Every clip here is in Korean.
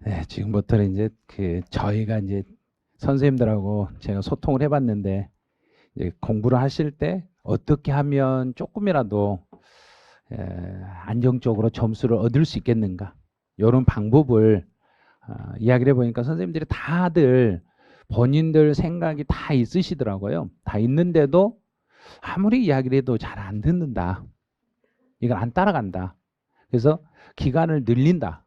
네, 지금부터는 이제 저희가 이제 선생님들하고 제가 소통을 해봤는데 이제 공부를 하실 때 어떻게 하면 조금이라도 에, 안정적으로 점수를 얻을 수 있겠는가 이런 방법을 이야기를 해보니까 선생님들이 다들 본인들 생각이 다 있으시더라고요. 다 있는데도 아무리 이야기를 해도 잘 안 듣는다. 이걸 안 따라간다. 그래서 기간을 늘린다.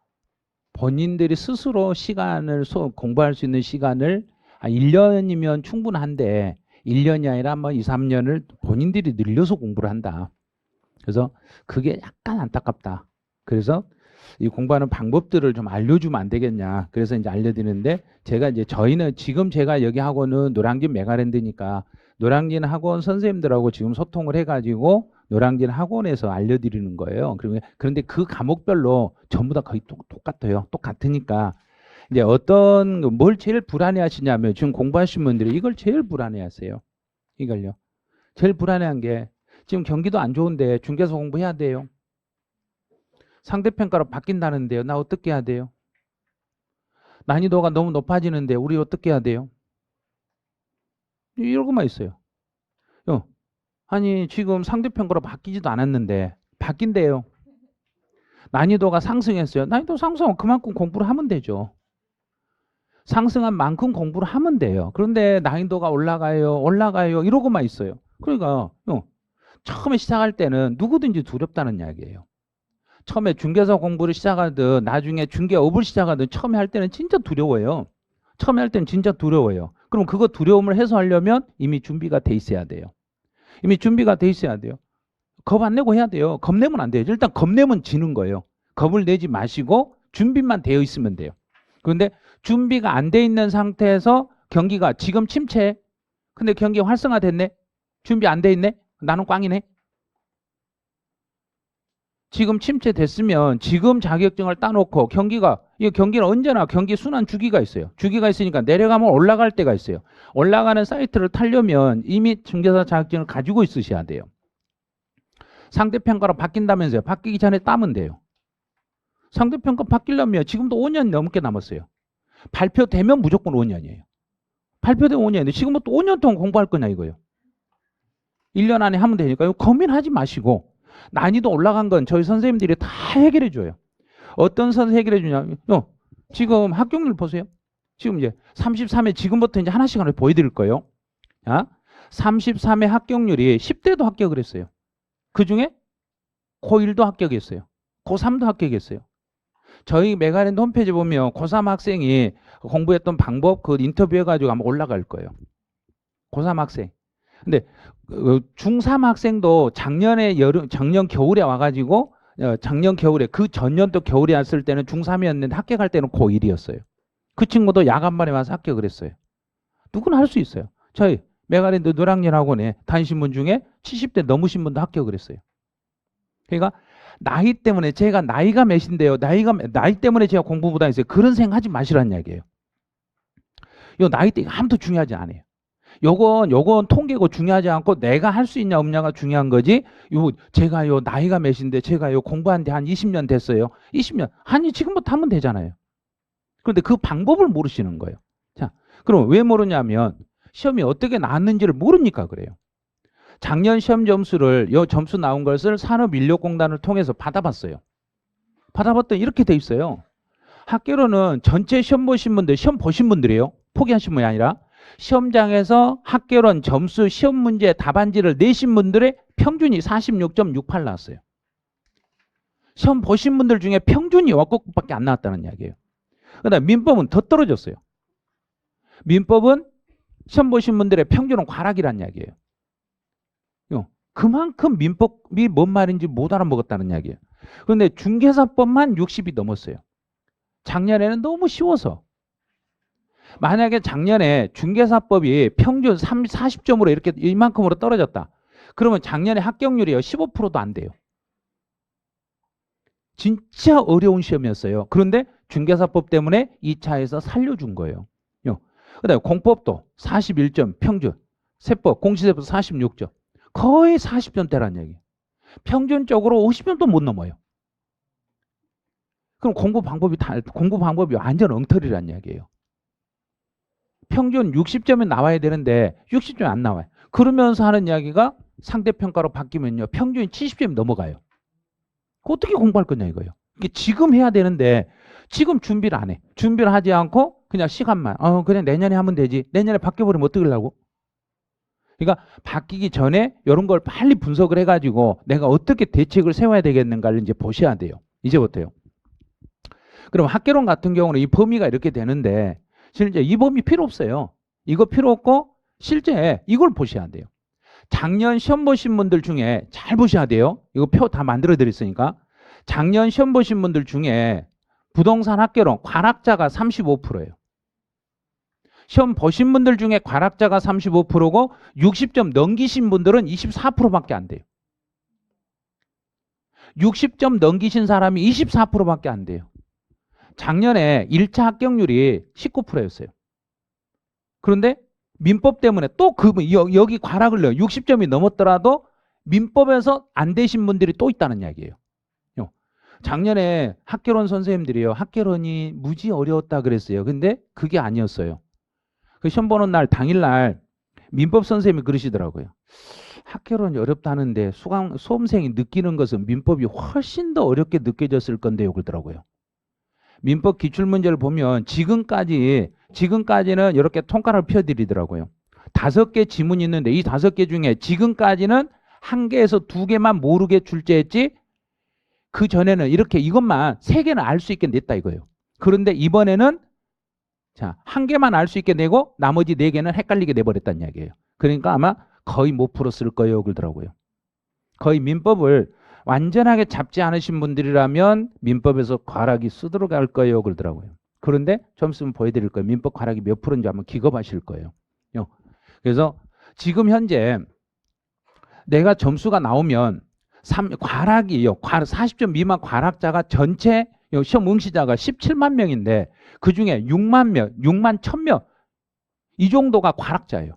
본인들이 스스로 시간을 공부할 수 있는 시간을 1년이면 충분한데 1년이 아니라 뭐 2, 3년을 본인들이 늘려서 공부를 한다. 그래서 그게 약간 안타깝다. 그래서 이 공부하는 방법들을 좀 알려주면 안 되겠냐. 그래서 이제 알려드리는데 제가 이제 저희는 지금 제가 여기 학원은 노량진 메가랜드니까 노량진 학원 선생님들하고 지금 소통을 해가지고 노량진 학원에서 알려드리는 거예요. 그런데 그 과목별로 전부 다 거의 똑같아요. 똑같으니까 이제 뭘 제일 불안해 하시냐면 지금 공부하신 분들이 이걸 제일 불안해 하세요. 이걸요. 제일 불안해한 게 지금 경기도 안 좋은데 중개사 공부해야 돼요. 상대평가로 바뀐다는데요. 나 어떻게 해야 돼요? 난이도가 너무 높아지는데 우리 어떻게 해야 돼요? 이러고만 있어요. 아니 지금 상대평가로 바뀌지도 않았는데 바뀐대요. 난이도가 상승했어요. 난이도 상승하면 그만큼 공부를 하면 되죠. 상승한 만큼 공부를 하면 돼요. 그런데 난이도가 올라가요 이러고만 있어요. 그러니까 처음에 시작할 때는 누구든지 두렵다는 이야기예요. 처음에 중개사 공부를 시작하든 나중에 중개업을 시작하든 처음에 할 때는 진짜 두려워요. 처음에 할 때는 진짜 두려워요. 그럼 그거 두려움을 해소하려면 이미 준비가 돼 있어야 돼요. 이미 준비가 돼 있어야 돼요. 겁 안 내고 해야 돼요. 겁내면 안 돼요. 일단 겁내면 지는 거예요. 겁을 내지 마시고 준비만 되어 있으면 돼요. 그런데 준비가 안 돼 있는 상태에서 경기가 지금 침체. 근데 경기 활성화됐네. 준비 안 돼 있네. 나는 꽝이네. 지금 침체됐으면 지금 자격증을 따놓고 이 경기는 언제나 경기 순환 주기가 있어요. 주기가 있으니까 내려가면 올라갈 때가 있어요. 올라가는 사이트를 타려면 이미 중개사 자격증을 가지고 있으셔야 돼요. 상대평가로 바뀐다면서요. 바뀌기 전에 따면 돼요. 상대평가 바뀌려면 지금도 5년 넘게 남았어요. 발표되면 무조건 5년이에요. 발표되면 5년인데 지금부터 5년 동안 공부할 거냐 이거예요. 1년 안에 하면 되니까요. 고민하지 마시고 난이도 올라간 건 저희 선생님들이 다 해결해 줘요. 어떤 선생님 해결해 주냐. 지금 합격률 보세요. 지금 이제 33회 지금부터 이제 하나씩 보여드릴 거예요. 33회 합격률이 10대도 합격을 했어요. 그중에 고1도 합격했어요. 고3도 합격했어요. 저희 메가랜드 홈페이지 보면 고3 학생이 공부했던 방법 그 인터뷰해가지고 아마 올라갈 거예요. 고3 학생. 근데 중3 학생도 작년 겨울에 와가지고 작년 겨울에 그 전년도 겨울에 왔을 때는 중3이었는데 합격할 때는 고1이었어요. 그 친구도 야간반에 와서 합격을 했어요. 누구나 할 수 있어요. 저희 메가랜드 노량진 학원에 다니신 분 중에 70대 넘으신 분도 합격을 했어요. 그러니까 나이 때문에 제가 나이가 몇인데요. 나이 때문에 제가 공부 못하겠어요. 그런 생각하지 마시라는 이야기예요. 요 나이 때 아무도 중요하지 않아요. 요건 통계고 중요하지 않고 내가 할 수 있냐 없냐가 중요한 거지. 제가 나이가 몇인데 제가 공부한 지 한 20년 됐어요. 20년. 아니 지금부터 하면 되잖아요. 그런데 그 방법을 모르시는 거예요. 자, 그럼 왜 모르냐면 시험이 어떻게 나왔는지를 모르니까 그래요. 작년 시험 점수를 점수 나온 것을 산업인력공단을 통해서 받아봤어요. 받아봤더니 이렇게 돼 있어요. 학교로는 전체 시험 보신 분들, 시험 보신 분들이에요. 포기하신 분이 아니라 시험장에서 학교론 점수 시험 문제 답안지를 내신 분들의 평균이 46.68 나왔어요. 시험 보신 분들 중에 평균이 와꾸밖에 안 나왔다는 이야기예요. 그다음에 민법은 더 떨어졌어요. 민법은 시험 보신 분들의 평균은 과락이라는 이야기예요. 그만큼 민법이 뭔 말인지 못 알아먹었다는 이야기예요. 그런데 중개사법만 60이 넘었어요. 작년에는 너무 쉬워서. 만약에 작년에 중개사법이 평균 40점으로 이렇게 이만큼으로 떨어졌다. 그러면 작년에 합격률이 15%도 안 돼요. 진짜 어려운 시험이었어요. 그런데 중개사법 때문에 2차에서 살려준 거예요. 그다음에 공법도 41점 평균. 세법, 공시세법 46점. 거의 40점대란 얘기. 평균적으로 50점도 못 넘어요. 그럼 공부 방법이 완전 엉터리란 이야기예요. 평균 60점이 나와야 되는데 60점이 안 나와요. 그러면서 하는 이야기가 상대평가로 바뀌면요. 평균이 70점이 넘어가요. 어떻게 공부할 거냐 이거예요. 이게 지금 해야 되는데 지금 준비를 안 해. 준비를 하지 않고 그냥 시간만 그냥 내년에 하면 되지. 내년에 바뀌어버리면 어떻게 하려고? 그러니까 바뀌기 전에 이런 걸 빨리 분석을 해가지고 내가 어떻게 대책을 세워야 되겠는가를 이제 보셔야 돼요. 이제부터요. 그럼 학개론 같은 경우는 이 범위가 이렇게 되는데 실제 이 범위 필요 없어요. 이거 필요 없고 실제 이걸 보셔야 돼요. 작년 시험 보신 분들 중에 잘 보셔야 돼요. 이거 표 다 만들어 드렸으니까. 작년 시험 보신 분들 중에 부동산 학개론 과락자가 35%예요. 시험 보신 분들 중에 과락자가 35%고 60점 넘기신 분들은 24%밖에 안 돼요. 60점 넘기신 사람이 24%밖에 안 돼요. 작년에 1차 합격률이 19%였어요. 그런데 민법 때문에 또 여기 과락을 넣어요. 60점이 넘었더라도 민법에서 안 되신 분들이 또 있다는 이야기예요. 작년에 학개론 선생님들이요. 학개론이 무지 어려웠다 그랬어요. 근데 그게 아니었어요. 그 시험 보는 날 당일날 민법 선생님이 그러시더라고요. 학개론이 어렵다는데 수험생이 느끼는 것은 민법이 훨씬 더 어렵게 느껴졌을 건데요. 그러더라고요. 민법 기출문제를 보면 지금까지는 이렇게 통과를 펴드리더라고요. 5개 지문이 있는데 이 5개 중에 지금까지는 1개에서 2개만 모르게 출제했지 그 전에는 이렇게 이것만 3개는 알 수 있게 냈다 이거예요. 그런데 이번에는 자, 1개만 알 수 있게 내고 나머지 4개는 헷갈리게 내버렸다는 이야기예요. 그러니까 아마 거의 못 풀었을 거예요. 그러더라고요. 거의 민법을 완전하게 잡지 않으신 분들이라면 민법에서 과락이 쓰도록 할 거예요. 그러더라고요. 그런데 좀 있으면 보여드릴 거예요. 민법 과락이 몇 프로인지 한번 기겁하실 거예요. 그래서 지금 현재 내가 점수가 나오면 과락이요. 40점 미만 과락자가 전체 시험 응시자가 17만 명인데 그중에 6만 명, 6만 1000명 이 정도가 과락자예요.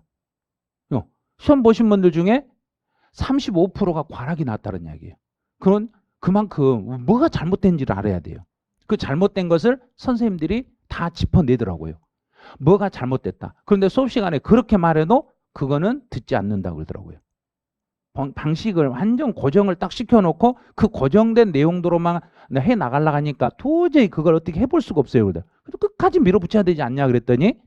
시험 보신 분들 중에 35%가 과락이 났다는 이야기예요. 그만큼 뭐가 잘못된지를 알아야 돼요. 그 잘못된 것을 선생님들이 다 짚어내더라고요. 뭐가 잘못됐다. 그런데 수업 시간에 그렇게 말해도 그거는 듣지 않는다고 그러더라고요. 방식을 완전 고정을 딱 시켜놓고 그 고정된 내용대로만 해나가려고 하니까 도저히 그걸 어떻게 해볼 수가 없어요. 그래서 끝까지 밀어붙여야 되지 않냐 그랬더니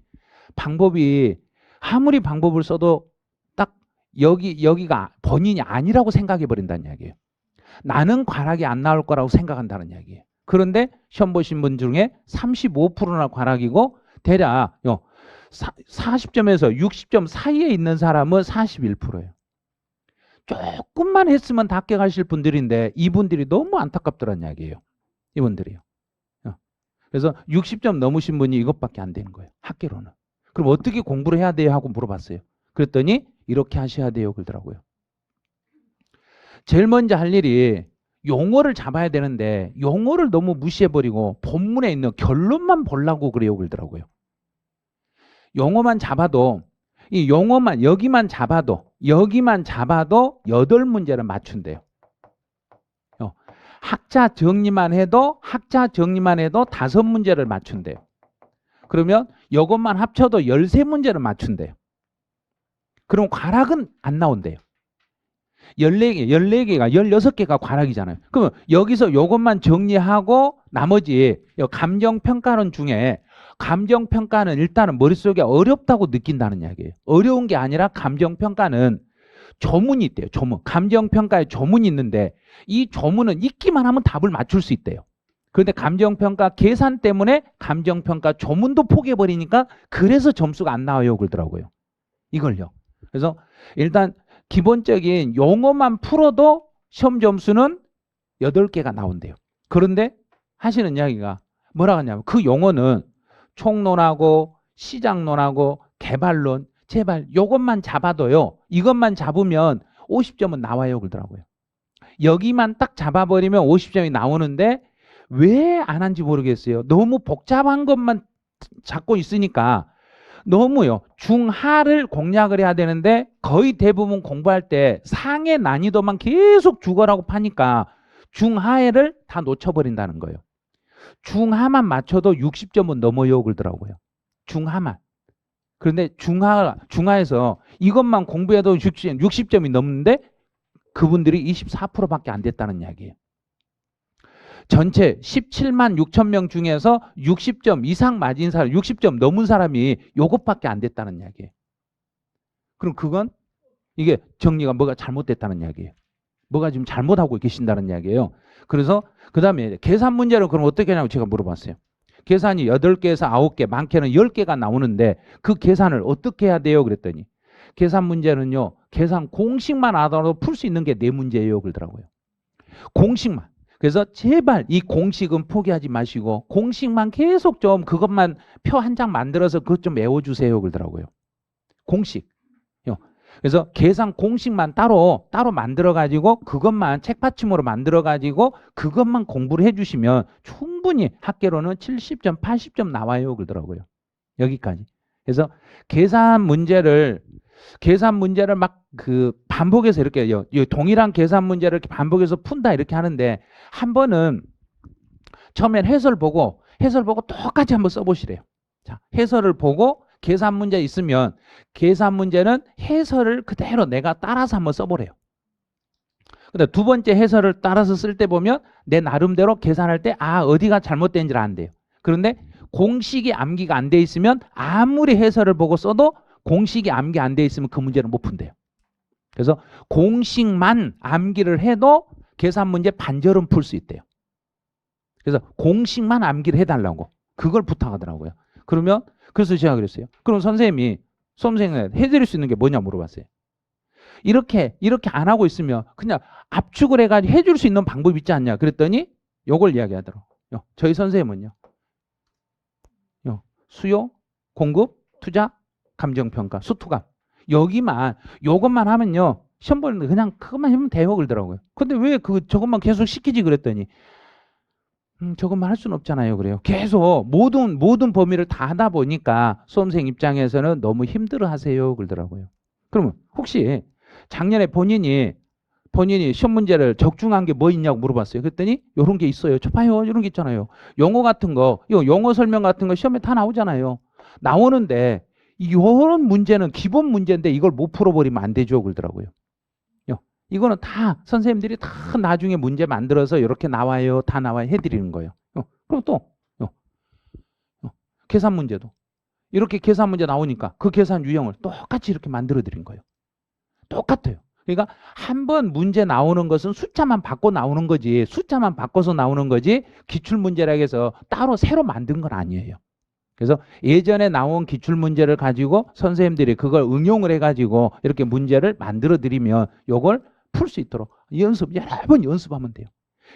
아무리 방법을 써도 딱 여기가 본인이 아니라고 생각해버린다는 이야기예요. 나는 과락이 안 나올 거라고 생각한다는 이야기예요. 그런데 시험 보신 분 중에 35%나 과락이고 대략 40점에서 60점 사이에 있는 사람은 41%예요. 조금만 했으면 다 합격하실 분들인데 이분들이 너무 안타깝더란 이야기예요. 이분들이요. 그래서 60점 넘으신 분이 이것밖에 안 되는 거예요. 학개론은. 그럼 어떻게 공부를 해야 돼요? 하고 물어봤어요. 그랬더니 이렇게 하셔야 돼요. 그러더라고요. 제일 먼저 할 일이 용어를 잡아야 되는데 용어를 너무 무시해버리고 본문에 있는 결론만 보려고 그래요. 그러더라고요. 용어만 잡아도 이 용어만 여기만 잡아도 8문제를 맞춘대요. 학자 정리만 해도 5문제를 맞춘대요. 그러면 이것만 합쳐도 13문제를 맞춘대요. 그럼 과락은 안 나온대요. 14개가 16개가 과락이잖아요. 그러면 여기서 이것만 정리하고 나머지 감정평가론 중에 감정평가는 일단은 머릿속에 어렵다고 느낀다는 이야기예요. 어려운 게 아니라 감정평가는 조문이 있대요. 조문. 감정평가에 조문이 있는데 이 조문은 읽기만 하면 답을 맞출 수 있대요. 그런데 감정평가 계산 때문에 감정평가 조문도 포기해버리니까 그래서 점수가 안 나와요. 그러더라고요. 이걸요. 그래서 일단 기본적인 용어만 풀어도 시험 점수는 8개가 나온대요. 그런데 하시는 이야기가 뭐라고 하냐면 그 용어는 총론하고 시장론하고 개발론 제발 이것만 잡아도요. 이것만 잡으면 50점은 나와요. 그러더라고요. 여기만 딱 잡아버리면 50점이 나오는데 왜 안 한지 모르겠어요. 너무 복잡한 것만 잡고 있으니까 너무요. 중하를 공략을 해야 되는데 거의 대부분 공부할 때 상의 난이도만 계속 죽어라고 파니까 중하를 다 놓쳐버린다는 거예요. 중하만 맞춰도 60점은 넘어요 그러더라고요. 중하만. 그런데 중하에서 이것만 공부해도 60점이 넘는데 그분들이 24%밖에 안 됐다는 이야기예요. 전체 17만 6천 명 중에서 60점 이상 맞은 사람, 60점 넘은 사람이 요것밖에 안 됐다는 이야기예요. 그럼 그건 이게 정리가 뭐가 잘못됐다는 이야기예요. 뭐가 지금 잘못하고 계신다는 이야기예요. 그래서 그 다음에 계산 문제를 그럼 어떻게 하냐고 제가 물어봤어요. 계산이 8개에서 9개, 많게는 10개가 나오는데 그 계산을 어떻게 해야 돼요? 그랬더니 계산 문제는요. 계산 공식만 알아도 풀 수 있는 게 4문제예요. 그러더라고요. 공식만. 그래서 제발 이 공식은 포기하지 마시고 공식만 계속 좀 그것만 표 한 장 만들어서 그것 좀 외워주세요. 그러더라고요. 공식. 그래서 계산 공식만 따로 만들어가지고 그것만 책받침으로 만들어가지고 그것만 공부를 해주시면 충분히 학계로는 70점, 80점 나와요. 그러더라고요. 여기까지. 그래서 계산 문제를 막 그 반복해서 이렇게 동일한 계산 문제를 이렇게 반복해서 푼다 이렇게 하는데 한 번은 처음엔 해설 보고 똑같이 한번 써보시래요. 자, 해설을 보고 계산 문제 있으면 계산 문제는 해설을 그대로 내가 따라서 한번 써보래요. 근데 두 번째 해설을 따라서 쓸 때 보면 내 나름대로 계산할 때 어디가 잘못된지를 안돼요. 그런데 공식이 암기가 안 돼 있으면 아무리 해설을 보고 써도 공식이 암기 안 돼 있으면 그 문제는 못 푼대요. 그래서 공식만 암기를 해도 계산 문제 반절은 풀 수 있대요. 그래서 공식만 암기를 해달라고 그걸 부탁하더라고요. 그래서 제가 그랬어요. 그럼 선생님이 수험생한테 해드릴 수 있는 게 뭐냐 물어봤어요. 이렇게 안 하고 있으면 그냥 압축을 해가지고 해줄 수 있는 방법이 있지 않냐 그랬더니 요걸 이야기하더라고요. 저희 선생님은요. 수요, 공급, 투자, 감정평가, 수투감. 요것만 하면요. 시험 보는데 그냥 그것만 하면 돼요 그러더라고요. 근데 왜 저것만 계속 시키지 그랬더니 저것만 할 수는 없잖아요. 그래요. 계속 모든 범위를 다 하다 보니까 수험생 입장에서는 너무 힘들어 하세요. 그러더라고요. 그러면 혹시 작년에 본인이 시험 문제를 적중한 게 뭐 있냐고 물어봤어요. 그랬더니 이런 게 있어요. 저 봐요. 이런 게 있잖아요. 영어 같은 거, 영어 설명 같은 거 시험에 다 나오잖아요. 나오는데 이런 문제는 기본 문제인데 이걸 못 풀어버리면 안 되죠. 그러더라고요. 이거는 다 선생님들이 다 나중에 문제 만들어서 이렇게 나와요. 다 나와요. 해드리는 거예요. 그럼 또 계산 문제도 이렇게 계산 문제 나오니까 그 계산 유형을 똑같이 이렇게 만들어 드린 거예요. 똑같아요. 그러니까 한 번 문제 나오는 것은 숫자만 바꿔 나오는 거지 숫자만 바꿔서 나오는 거지 기출문제라고 해서 따로 새로 만든 건 아니에요. 그래서 예전에 나온 기출문제를 가지고 선생님들이 그걸 응용을 해가지고 이렇게 문제를 만들어 드리면 이걸 풀 수 있도록 여러 번 연습하면 돼요.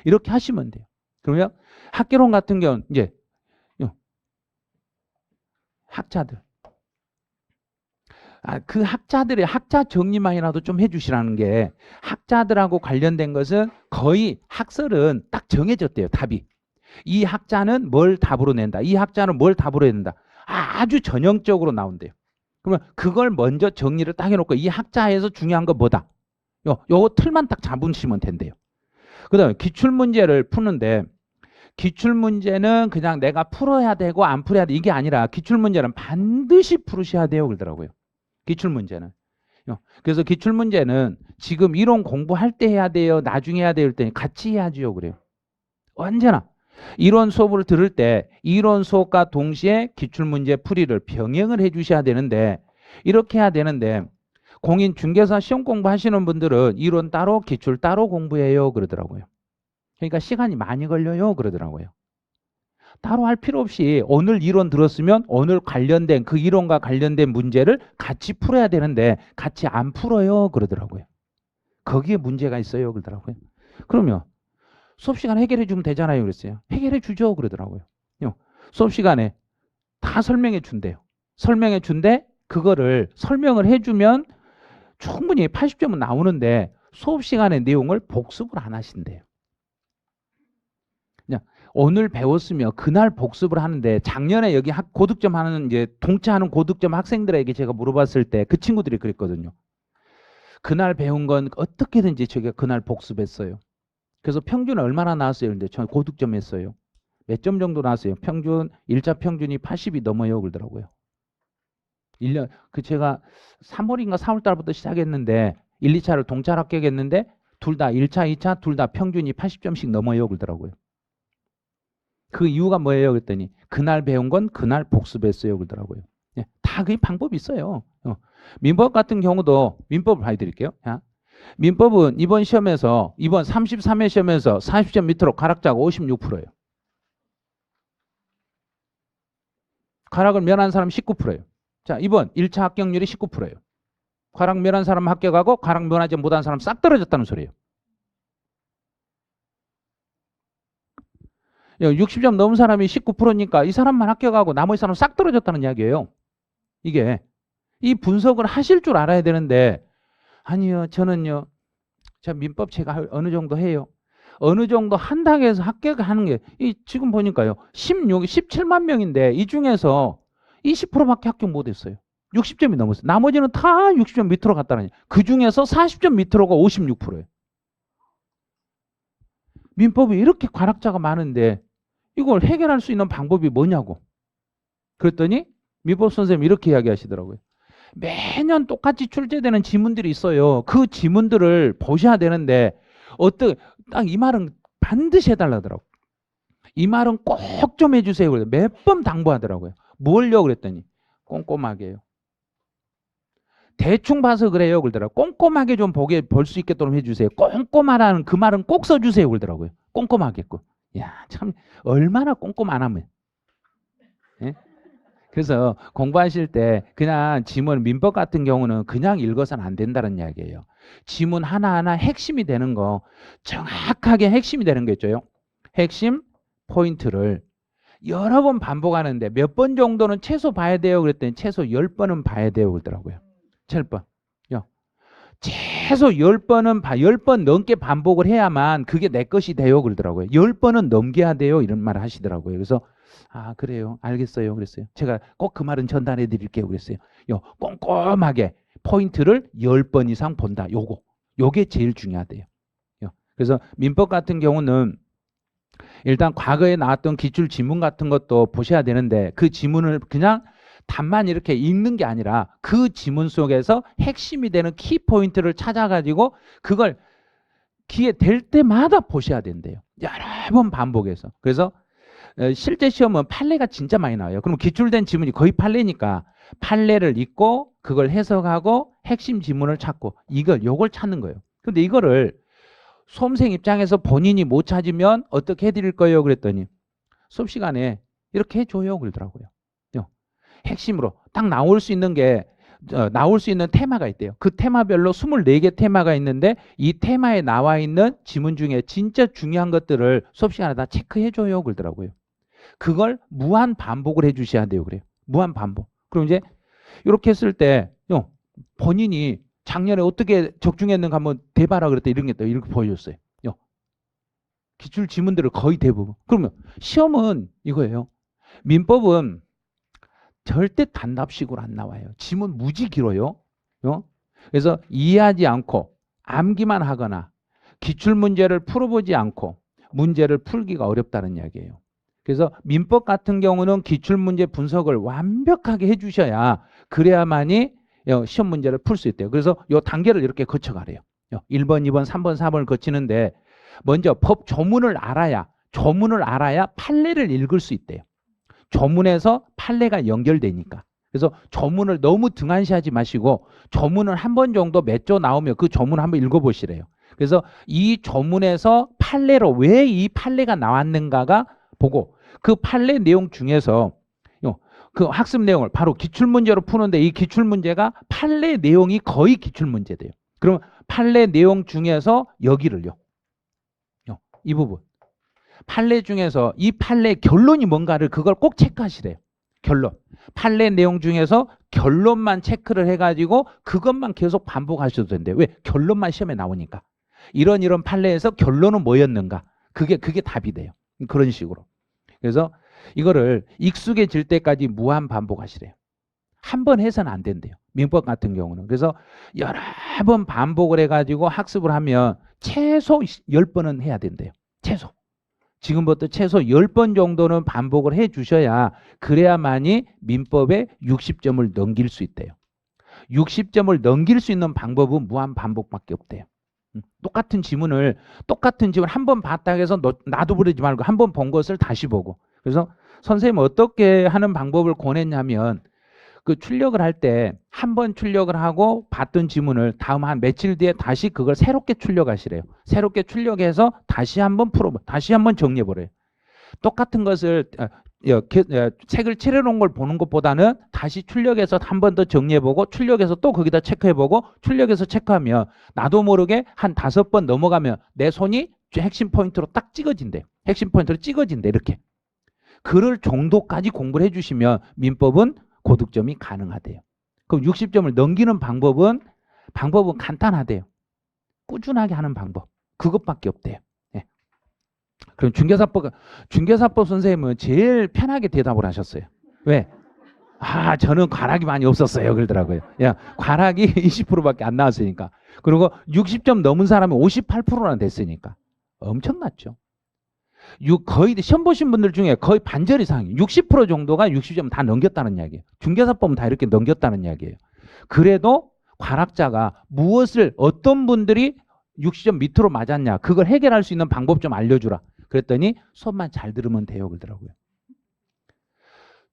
이렇게 하시면 돼요. 그러면 학개론 같은 경우는 이제 학자들 그 학자들의 학자 정리만이라도 좀 해주시라는 게 학자들하고 관련된 것은 거의 학설은 딱 정해졌대요. 답이. 이 학자는 뭘 답으로 낸다. 이 학자는 뭘 답으로 낸다. 아주 전형적으로 나온대요. 그러면 그걸 먼저 정리를 딱 해놓고 이 학자에서 중요한 거 뭐다. 요거 틀만 딱 잡으시면 된대요. 그 다음에 기출문제를 푸는데 기출문제는 그냥 내가 풀어야 되고 안 풀어야 돼 이게 아니라 기출문제는 반드시 풀으셔야 돼요 그러더라고요. 기출문제는. 그래서 기출문제는 지금 이론 공부할 때 해야 돼요 나중에 해야 돼요 때 같이 해야지요 그래요. 언제나 이론 수업을 들을 때 이론 수업과 동시에 기출문제 풀이를 병행을 해 주셔야 되는데 이렇게 해야 되는데 공인중개사 시험 공부하시는 분들은 이론 따로 기출 따로 공부해요 그러더라고요. 그러니까 시간이 많이 걸려요 그러더라고요. 따로 할 필요 없이 오늘 이론 들었으면 오늘 관련된 그 이론과 관련된 문제를 같이 풀어야 되는데 같이 안 풀어요 그러더라고요. 거기에 문제가 있어요 그러더라고요. 그러면 수업 시간에 해결해 주면 되잖아요 그랬어요. 해결해 주죠 그러더라고요. 수업 시간에 다 설명해 준대요. 설명해 준대 그거를 설명을 해주면 충분히 80점은 나오는데 수업 시간의 내용을 복습을 안 하신대요. 그냥 오늘 배웠으면 그날 복습을 하는데 작년에 여기 고득점 하는 이제 동차하는 고득점 학생들에게 제가 물어봤을 때 그 친구들이 그랬거든요. 그날 배운 건 어떻게든지 제가 그날 복습했어요. 그래서 평균 얼마나 나왔어요? 근데 저 고득점 했어요. 몇 점 정도 나왔어요? 평균 1차 평균이 80이 넘어요 그러더라고요. 1년 제가 3월인가 4월 달부터 시작했는데 1, 2차를 동차 합격했는데 둘 다 1차, 2차 둘 다 평균이 80점씩 넘어요 그러더라고요. 그 이유가 뭐예요? 그랬더니 그날 배운 건 그날 복습했어요 그러더라고요. 예, 다 그 방법이 있어요. 민법 같은 경우도 민법을 봐드릴게요. 민법은 이번 시험에서 이번 33회 시험에서 40점 밑으로 가락자가 56%예요. 가락을 면한 사람 19%예요. 자, 이번 1차 합격률이 19%예요. 가락 면한 사람 합격하고 가락 면하지 못한 사람 싹 떨어졌다는 소리예요. 60점 넘은 사람이 19%니까 이 사람만 합격하고 나머지 사람 싹 떨어졌다는 이야기예요. 이게 이 분석을 하실 줄 알아야 되는데 아니요 저는요 자 민법 제가 어느 정도 해요. 어느 정도 한다고 해서 합격하는 게 지금 보니까요 17만 명인데 이 중에서 20%밖에 합격 못했어요. 60점이 넘었어요. 나머지는 다 60점 밑으로 갔다는 얘기예요. 그 중에서 40점 밑으로가 56%예요. 민법이 이렇게 과락자가 많은데 이걸 해결할 수 있는 방법이 뭐냐고. 그랬더니 민법 선생님이 이렇게 이야기하시더라고요. 매년 똑같이 출제되는 지문들이 있어요. 그 지문들을 보셔야 되는데 딱 이 말은 반드시 해달라더라고요. 이 말은 꼭 좀 해주세요. 몇 번 당부하더라고요. 뭘요? 그랬더니 꼼꼼하게요. 대충 봐서 그래요. 그러더라고요. 꼼꼼하게 좀 볼 수 있게끔 해주세요. 꼼꼼하라는 그 말은 꼭 써주세요. 그러더라고요. 꼼꼼하겠고. 야, 참 얼마나 꼼꼼 안 하면. 예? 그래서 공부하실 때 그냥 지문 민법 같은 경우는 그냥 읽어서는 안 된다는 이야기예요. 지문 하나하나 핵심이 되는 거 정확하게 핵심이 되는 거 있죠. 핵심 포인트를 여러 번 반복하는데 몇 번 정도는 최소 봐야 돼요. 그랬더니 최소 10번은 봐야 돼요. 그러더라고요. 7번. 최소 10번은 10번 넘게 반복을 해야만 그게 내 것이 돼요. 그러더라고요. 10번은 넘겨야 돼요. 이런 말을 하시더라고요. 그래서 아 그래요. 알겠어요. 그랬어요. 제가 꼭 그 말은 전달해 드릴게요. 그랬어요. 꼼꼼하게 포인트를 10번 이상 본다. 요게 제일 중요하대요. 그래서 민법 같은 경우는 일단 과거에 나왔던 기출 지문 같은 것도 보셔야 되는데 그 지문을 그냥 답만 이렇게 읽는 게 아니라 그 지문 속에서 핵심이 되는 키포인트를 찾아가지고 그걸 기회 될 때마다 보셔야 된대요. 여러 번 반복해서. 그래서 실제 시험은 판례가 진짜 많이 나와요. 그럼 기출된 지문이 거의 판례니까 판례를 읽고 그걸 해석하고 핵심 지문을 찾고 요걸 찾는 거예요. 근데 이거를 수험생 입장에서 본인이 못 찾으면 어떻게 해드릴 거예요? 그랬더니 수업 시간에 이렇게 해줘요. 그러더라고요. 핵심으로 딱 나올 수 있는 테마가 있대요. 그 테마별로 24개 테마가 있는데 이 테마에 나와 있는 지문 중에 진짜 중요한 것들을 수업 시간에 다 체크해줘요. 그러더라고요. 그걸 무한 반복을 해주셔야 돼요. 그래요. 무한 반복. 그럼 이제 이렇게 했을 때 본인이 작년에 어떻게 적중했는가 한번 대봐라 그랬더니 이런 게 또 이렇게 보여줬어요. 기출 지문들을 거의 대부분. 그러면 시험은 이거예요. 민법은 절대 단답식으로 안 나와요. 지문 무지 길어요. 그래서 이해하지 않고 암기만 하거나 기출문제를 풀어보지 않고 문제를 풀기가 어렵다는 이야기예요. 그래서 민법 같은 경우는 기출문제 분석을 완벽하게 해주셔야 그래야만이 시험 문제를 풀 수 있대요. 그래서 이 단계를 이렇게 거쳐가래요. 1번, 2번, 3번, 4번을 거치는데 먼저 법 조문을 알아야 판례를 읽을 수 있대요. 조문에서 판례가 연결되니까. 그래서 조문을 너무 등한시하지 마시고 조문을 한 번 정도 몇 조 나오면 그 조문을 한번 읽어보시래요. 그래서 이 조문에서 판례로 왜 이 판례가 나왔는가가 보고 그 판례 내용 중에서 그 학습 내용을 바로 기출문제로 푸는데 이 기출문제가 판례 내용이 거의 기출문제돼요. 그럼 판례 내용 중에서 여기를요. 이 부분. 판례 중에서 이 판례 결론이 뭔가를 그걸 꼭 체크하시래요. 결론. 판례 내용 중에서 결론만 체크를 해가지고 그것만 계속 반복하셔도 된대요. 왜? 결론만 시험에 나오니까. 이런 판례에서 결론은 뭐였는가. 그게 답이 돼요. 그런 식으로. 그래서 이거를 익숙해질 때까지 무한 반복하시래요. 한 번 해서는 안 된대요. 민법 같은 경우는. 그래서 여러 번 반복을 해가지고 학습을 하면 최소 10번은 해야 된대요. 최소. 지금부터 최소 10번 정도는 반복을 해 주셔야 그래야만이 민법에 60점을 넘길 수 있대요. 60점을 넘길 수 있는 방법은 무한 반복밖에 없대요. 똑같은 지문을 한 번 봤다 해서 나도 부르지 말고 한 번 본 것을 다시 보고. 그래서 선생님 어떻게 하는 방법을 권했냐면 그 출력을 할 때 한 번 출력을 하고 봤던 지문을 다음 한 며칠 뒤에 다시 그걸 새롭게 출력하시래요. 새롭게 출력해서 다시 한번 다시 한번 정리해 보래요. 똑같은 것을 책을 칠해놓은 걸 보는 것보다는 다시 출력해서 한 번 더 정리해보고 출력해서 또 거기다 체크해보고 출력해서 체크하면 나도 모르게 한 5번 넘어가면 내 손이 핵심 포인트로 딱 찍어진대요. 핵심 포인트로 찍어진대 이렇게. 그럴 정도까지 공부를 해주시면 민법은 고득점이 가능하대요. 그럼 60점을 넘기는 방법은 간단하대요. 꾸준하게 하는 방법. 그것밖에 없대요. 네. 그럼 중개사법 선생님은 제일 편하게 대답을 하셨어요. 왜? 저는 과락이 많이 없었어요. 그러더라고요. 야, 과락이 20%밖에 안 나왔으니까. 그리고 60점 넘은 사람이 58%나 됐으니까. 엄청났죠. 거의 시험 보신 분들 중에 거의 반절 이상 60% 정도가 60점 다 넘겼다는 이야기예요. 중개사법은 다 이렇게 넘겼다는 이야기예요. 그래도 과락자가 어떤 분들이 60점 밑으로 맞았냐 그걸 해결할 수 있는 방법 좀 알려주라. 그랬더니 수업만 잘 들으면 돼요. 그러더라고요.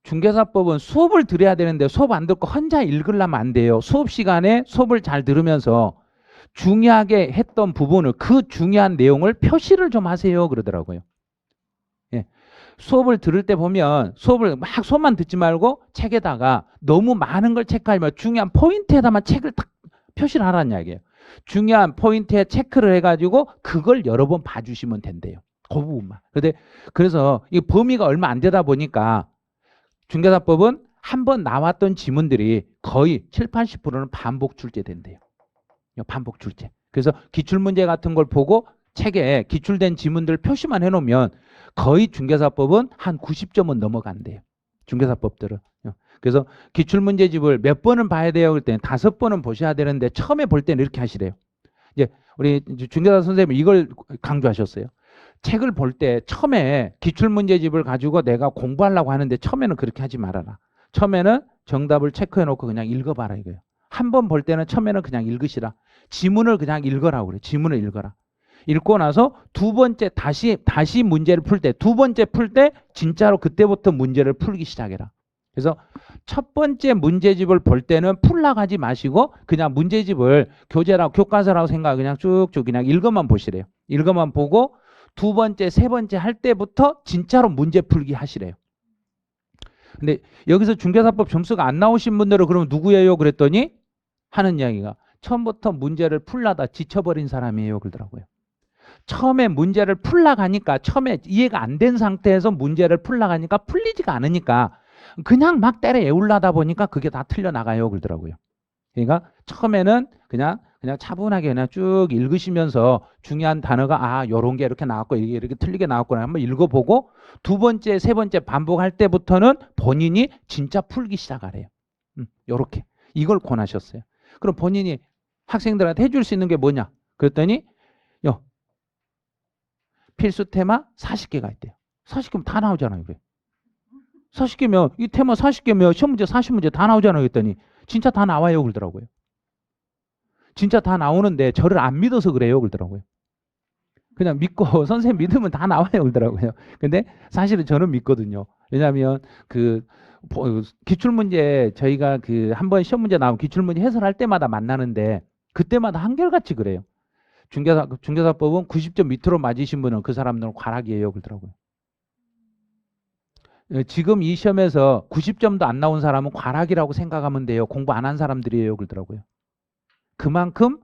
중개사법은 수업을 들어야 되는데 수업 안 듣고 혼자 읽으려면 안 돼요. 수업 시간에 수업을 잘 들으면서 중요하게 했던 부분을 그 중요한 내용을 표시를 좀 하세요. 그러더라고요. 예. 수업을 들을 때 보면 수업만 듣지 말고 책에다가 너무 많은 걸 체크하면 중요한 포인트에다만 책을 딱 표시를 하라는 이야기예요. 중요한 포인트에 체크를 해가지고 그걸 여러 번 봐주시면 된대요. 그 부분만. 그래서 이 범위가 얼마 안 되다 보니까 중개사법은 한 번 나왔던 지문들이 거의 7, 80%는 반복 출제된대요. 반복 출제. 그래서 기출문제 같은 걸 보고 책에 기출된 지문들 표시만 해놓으면 거의 중개사법은 한 90점은 넘어간대요. 중개사법들은. 그래서 기출문제집을 몇 번은 봐야 돼요. 그럴 때는 5번은 보셔야 되는데 처음에 볼 때는 이렇게 하시래요. 이제 우리 중개사 선생님은 이걸 강조하셨어요. 책을 볼 때 처음에 기출문제집을 가지고 내가 공부하려고 하는데 처음에는 그렇게 하지 말아라. 처음에는 정답을 체크해놓고 그냥 읽어봐라 이거예요. 한 번 볼 때는 처음에는 그냥 읽으시라. 지문을 그냥 읽으라고 그래. 지문을 읽어라. 읽고 나서 두 번째 다시 문제를 풀 때, 두 번째 풀 때 진짜로 그때부터 문제를 풀기 시작해라. 그래서 첫 번째 문제집을 볼 때는 풀라고 하지 마시고 그냥 문제집을 교과서라고 생각하고 그냥 쭉쭉 그냥 읽어만 보시래요. 읽어만 보고 두 번째, 세 번째 할 때부터 진짜로 문제 풀기 하시래요. 근데 여기서 중개사법 점수가 안 나오신 분들은 그럼 누구예요? 그랬더니 하는 이야기가 처음부터 문제를 풀라다 지쳐버린 사람이에요. 그러더라고요. 처음에 문제를 풀라고 하니까 처음에 이해가 안 된 상태에서 문제를 풀라고 하니까 풀리지가 않으니까 그냥 막 때려 애울라다 보니까 그게 다 틀려나가요. 그러더라고요. 그러니까 처음에는 그냥 차분하게 그냥 쭉 읽으시면서 중요한 단어가 요런 게 이렇게 나왔고 이렇게 틀리게 나왔구나 한번 읽어보고 두 번째, 세 번째 반복할 때부터는 본인이 진짜 풀기 시작하래요. 요렇게. 이걸 권하셨어요. 그럼 본인이 학생들한테 해줄 수 있는 게 뭐냐? 그랬더니 필수 테마 40개가 있대요. 40개면 다 나오잖아요. 그래. 40개면 이 테마 40개면 시험 문제 40문제 다 나오잖아요. 그랬더니 진짜 다 나와요. 그러더라고요. 진짜 다 나오는데 저를 안 믿어서 그래요. 그러더라고요. 그냥 믿고 선생님 믿으면 다 나와요. 그러더라고요. 근데 사실은 저는 믿거든요. 왜냐하면 기출문제 저희가 한번 시험 문제 나오면 기출문제 해설할 때마다 만나는데 그때마다 한결같이 그래요. 중개사법은 90점 밑으로 맞으신 분은 그 사람들은 과락이에요. 그러더라고요. 지금 이 시험에서 90점도 안 나온 사람은 과락이라고 생각하면 돼요. 공부 안 한 사람들이에요. 그러더라고요. 그만큼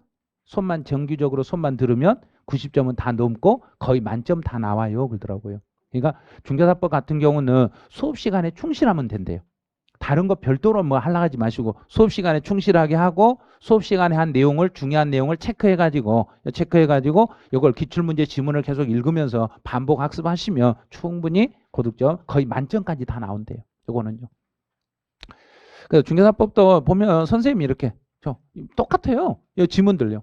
정기적으로 손만 들으면 90점은 다 넘고 거의 만점 다 나와요. 그러더라고요. 그러니까 중개사법 같은 경우는 수업 시간에 충실하면 된대요. 다른 거 별도로 뭐 하려고 하지 마시고 수업 시간에 충실하게 하고 수업 시간에 한 중요한 내용을 체크해가지고 이걸 기출문제 지문을 계속 읽으면서 반복 학습하시면 충분히 고득점 거의 만점까지 다 나온대요. 이거는요. 그래서 중개사법도 보면 선생님이 이렇게 똑같아요. 이 지문들요.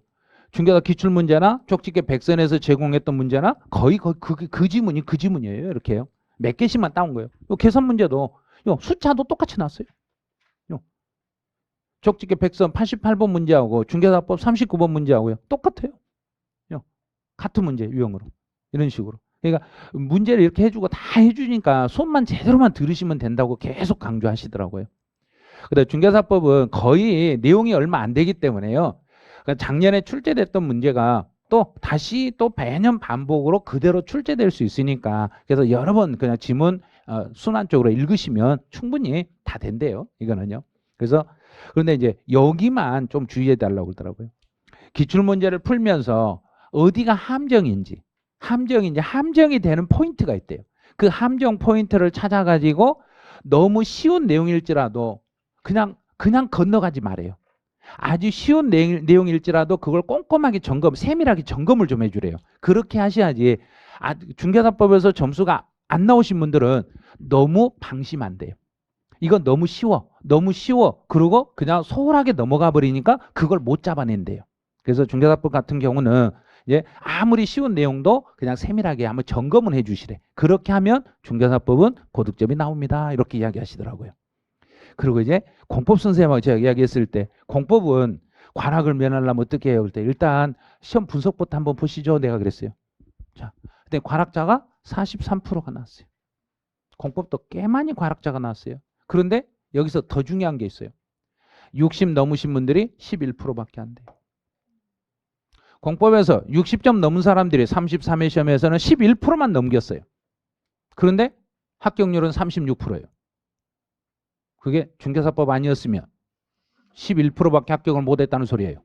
중개사 기출문제나 쪽집게 백선에서 제공했던 문제나 거의 그 지문이 그 지문이에요. 이렇게요. 몇 개씩만 따온 거예요. 요 계산 문제도 요 숫자도 똑같이 나왔어요. 요 쪽집게 백선 88번 문제하고 중개사법 39번 문제하고요. 똑같아요. 요 같은 문제 유형으로. 이런 식으로. 그러니까 문제를 이렇게 해주고 다 해주니까 손만 제대로만 들으시면 된다고 계속 강조하시더라고요. 근데 중개사법은 거의 내용이 얼마 안 되기 때문에요. 그러니까 작년에 출제됐던 문제가 또 다시 또 매년 반복으로 그대로 출제될 수 있으니까 그래서 여러 번 그냥 지문 순환적으로 읽으시면 충분히 다 된대요. 이거는요. 그래서 그런데 이제 여기만 좀 주의해 달라고 그러더라고요. 기출문제를 풀면서 어디가 함정인지 함정이 되는 포인트가 있대요. 그 함정 포인트를 찾아가지고 너무 쉬운 내용일지라도 그냥 건너가지 말아요. 아주 쉬운 내용일지라도 그걸 꼼꼼하게 세밀하게 점검을 좀 해주래요. 그렇게 하셔야지. 중개사법에서 점수가 안 나오신 분들은 너무 방심한 돼요. 이건 너무 쉬워. 그리고 그냥 소홀하게 넘어가 버리니까 그걸 못 잡아낸대요. 그래서 중개사법 같은 경우는 이제 아무리 쉬운 내용도 그냥 세밀하게 한번 점검을 해주시래. 그렇게 하면 중개사법은 고득점이 나옵니다. 이렇게 이야기하시더라고요. 그리고 이제 공법 선생님하고 제가 이야기했을 때 공법은 관학을 면하려면 어떻게 해요? 그럴 때 일단 시험 분석부터 한번 보시죠. 내가 그랬어요. 자, 근데 관학자가 43%가 나왔어요. 공법도 꽤 많이 관학자가 나왔어요. 그런데 여기서 더 중요한 게 있어요. 60 넘으신 분들이 11%밖에 안 돼요. 공법에서 60점 넘은 사람들이 33회 시험에서는 11%만 넘겼어요. 그런데 합격률은 36%예요. 그게 중개사법 아니었으면 11%밖에 합격을 못했다는 소리예요.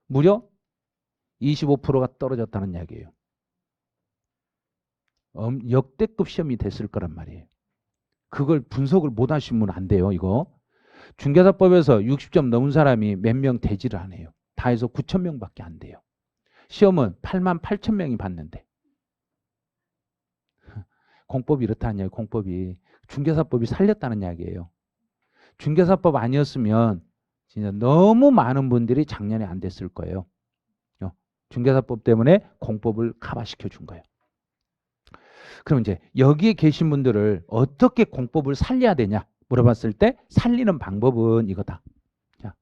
무려 25%가 떨어졌다는 이야기예요. 역대급 시험이 됐을 거란 말이에요. 그걸 분석을 못 하시면 안 돼요. 이거 중개사법에서 60점 넘은 사람이 몇 명 되지를 않아요. 다 해서 9,000명밖에 안 돼요. 시험은 88,000명이 봤는데 공법이 이렇다는 이야기. 공법이 중개사법이 살렸다는 이야기예요. 중개사법 아니었으면 진짜 너무 많은 분들이 작년에 안 됐을 거예요. 중개사법 때문에 공법을 커버시켜 준 거예요. 그럼 이제 여기에 계신 분들을 어떻게 공법을 살려야 되냐 물어봤을 때 살리는 방법은 이거다. 자,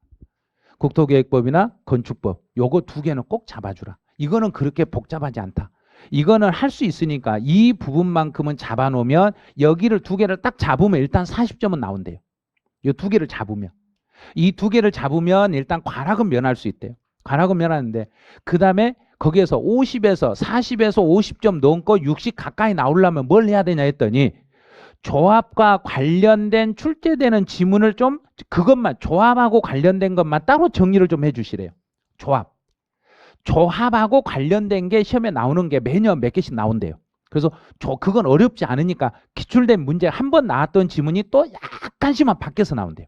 국토계획법이나 건축법 요거 두 개는 꼭 잡아주라. 이거는 그렇게 복잡하지 않다. 이거는 할 수 있으니까 이 부분만큼은 잡아놓으면 여기를 두 개를 딱 잡으면 일단 40점은 나온대요. 이 두 개를 잡으면. 이 두 개를 잡으면 일단 관학은 면할 수 있대요. 관학은 면하는데 그 다음에 거기에서 50에서 40에서 50점 넘고 60 가까이 나오려면 뭘 해야 되냐 했더니 조합과 관련된 출제되는 지문을 좀 그것만 조합하고 관련된 것만 따로 정리를 좀 해주시래요. 조합하고 관련된 게 시험에 나오는 게 매년 몇 개씩 나온대요. 그래서 그건 어렵지 않으니까 기출된 문제 한 번 나왔던 지문이 또 약간씩만 바뀌어서 나온대요.